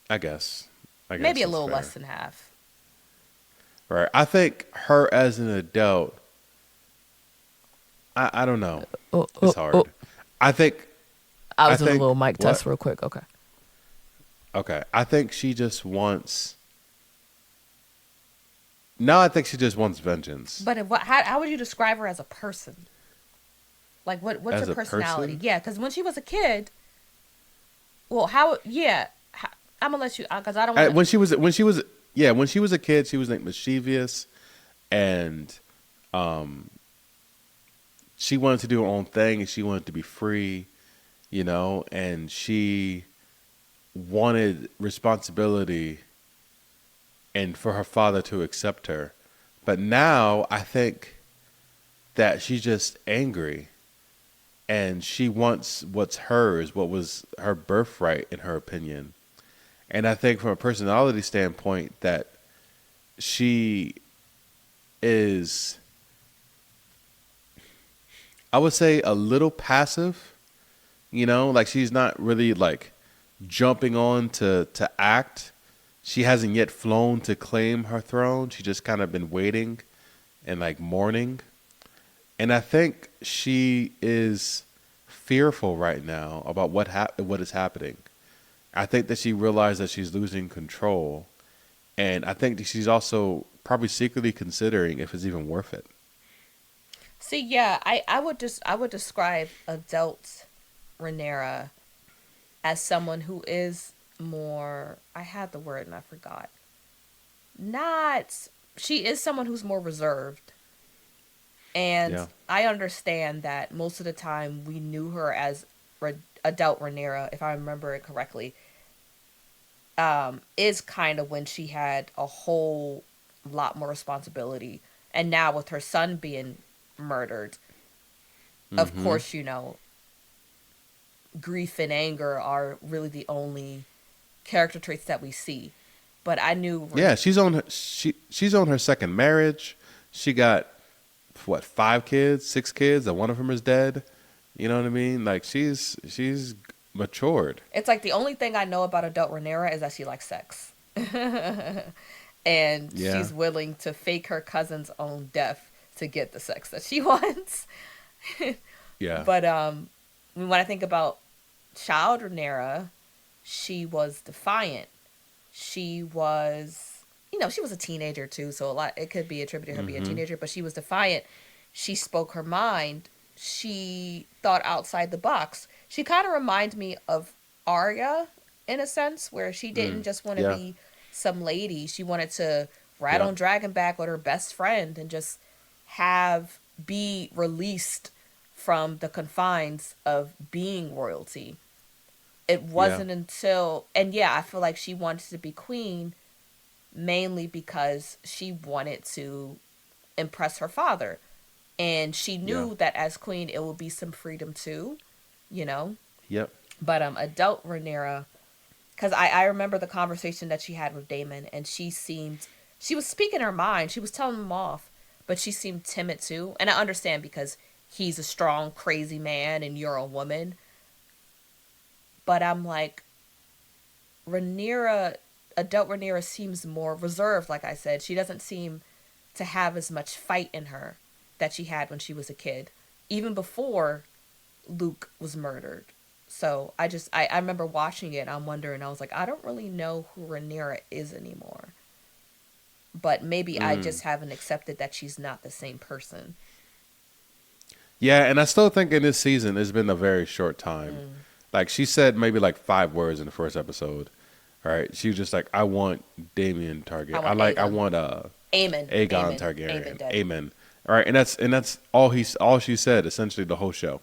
I guess. I Maybe guess a that's little less fair. than half. Right. I think her as an adult, I don't know. Oh, It's oh, oh. hard. I think I I was doing a think little mic test what? real quick. Okay. Okay. I think she just wants now I think she just wants vengeance. But how would you describe her as a person? Like, what's her As a personality? person, Yeah, because when she was a kid, well, how, yeah, I'm going to let you, because I don't want to. when she was a kid, she was like mischievous and um she wanted to do her own thing and she wanted to be free, you know, and she wanted responsibility and for her father to accept her. But now I think that she's just angry and she wants what's hers, what was her birthright in her opinion. And I think from a personality standpoint that she is I would say a little passive, you know, like she's not really like jumping on to act. She hasn't yet flown to claim her throne. She just kind of been waiting and like mourning. And I think she is fearful right now about what is happening. I think that she realized that she's losing control, and I think that she's also probably secretly considering if it's even worth it. See, yeah, I would describe adult Rhaenyra as someone who is more, I had the word and I forgot. Not, she is someone who's more reserved. And Yeah, I understand that most of the time we knew her as adult Rhaenyra, if I remember it correctly, is kind of when she had a whole lot more responsibility. And now with her son being murdered, of hmm course, grief and anger are really the only character traits that we see. But I knew, yeah. She's on her second marriage. She got what 5 kids, 6 kids, and one of them is dead. You know what I mean? Like she's matured. it's like the only thing I know about adult Rhaenyra is that she likes sex. And Yeah, she's willing to fake her cousin's own death to get the sex that she wants. yeah, But when I think about child Rhaenyra, she was defiant. She was, she was a teenager too, so a lot it could be attributed to her being a hmm teenager. But she was defiant. She spoke her mind. She thought outside the box. She kind of reminds me of Arya in a sense, where she didn't just want to yeah, be some lady. She wanted to ride yeah, on Dragonback with her best friend and just have be released from the confines of being royalty. It yeah, wasn't until, and yeah, I feel like she wanted to be queen mainly because she wanted to impress her father. And she yeah, knew that as queen, it would be some freedom too, you know? yep, But adult Rhaenyra, because I remember the conversation that she had with Damon, and she was speaking her mind. She was telling him off, but she seemed timid too. And I understand because he's a strong, crazy man and you're a woman. But I'm like, Rhaenyra, adult Rhaenyra seems more reserved, like I said. She doesn't seem to have as much fight in her that she had when she was a kid, even before Luke was murdered. So I remember watching it and I'm wondering, I was like, I don't really know who Rhaenyra is anymore. But maybe I Mm. just haven't accepted that she's not the same person. Yeah, and I still think in this season it's been a very short time. Mm. Like she said maybe like 5 words in the first episode. All right. She was just like, I want Damien I Targaryen. want I Aegon. want Aemon. Aegon Aemon. Aemon Targaryen. dead. Amen. All right, and that's all she said essentially the whole show.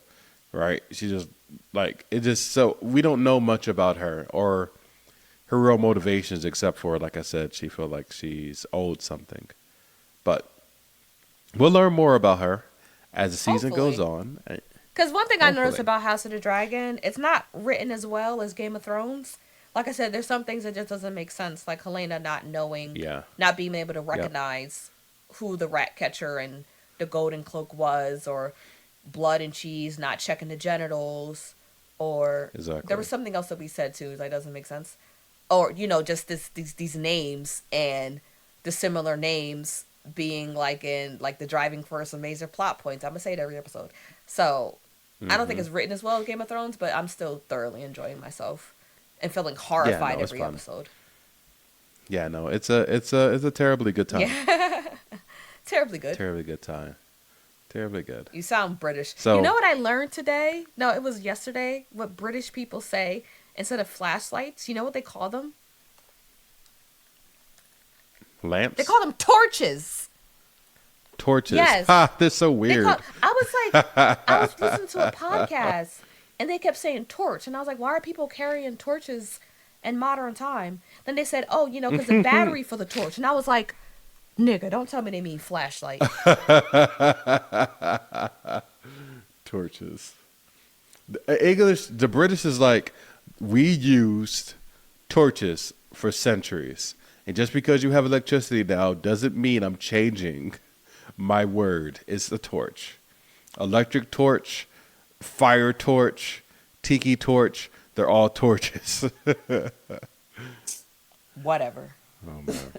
Right? She just like it just so we don't know much about her or her real motivations except for like I said, she feel like she's owed something. But we'll learn more about her as the season goes Hopefully. on. Because one thing I noticed Hopefully. about House of the Dragon, it's not written as well as Game of Thrones. Like I said, there's some things that just doesn't make sense. Like Helena not knowing, Yeah. not being able to Yep. recognize who the rat catcher and the golden cloak was, or blood and cheese not checking the genitals, or there was Exactly. something else that we said too that doesn't make sense. Or, just these names and the similar names being like in like the driving force of major plot points. I'm gonna say it every episode. So I don't think Hmm. it's written as well as Game of Thrones, but I'm still thoroughly enjoying myself and feeling Yeah, horrified no, it's every fun. episode. Yeah, no, it's a terribly good time. Yeah. Terribly good. Terribly good time. Terribly good. You sound British. You know So what I learned today? No, it was yesterday. What British people say instead of flashlights, you know what they call them? They lamps, call them torches. torches. Yes. Ha! They're so They weird. call. I was listening to a podcast and they kept saying torch, and I was like, why are people carrying torches in modern time? Then they said, oh, because the battery for the torch, and I was like, nigga, don't tell me they mean flashlight. Torches. The British is like, we used torches for centuries, and just because you have electricity now doesn't mean I'm changing my word. It's the torch, electric torch, fire torch, tiki torch. They're all torches. Whatever. Oh man,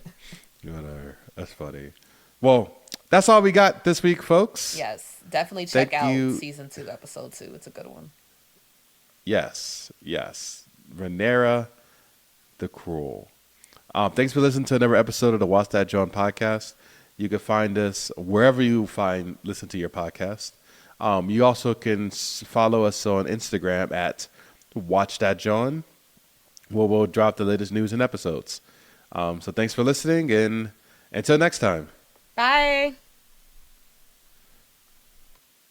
whatever. That's funny. Well, that's all we got this week, folks. Yes, definitely check Thank out you. season 2, episode 2. It's a good one. Yes, yes. Rhaenyra the Cruel. Thanks for listening to another episode of the Watch That John podcast. You can find us wherever you listen to your podcast. You also can follow us on Instagram at Watch That John, where we'll drop the latest news and episodes. So thanks for listening, and until next time. Bye.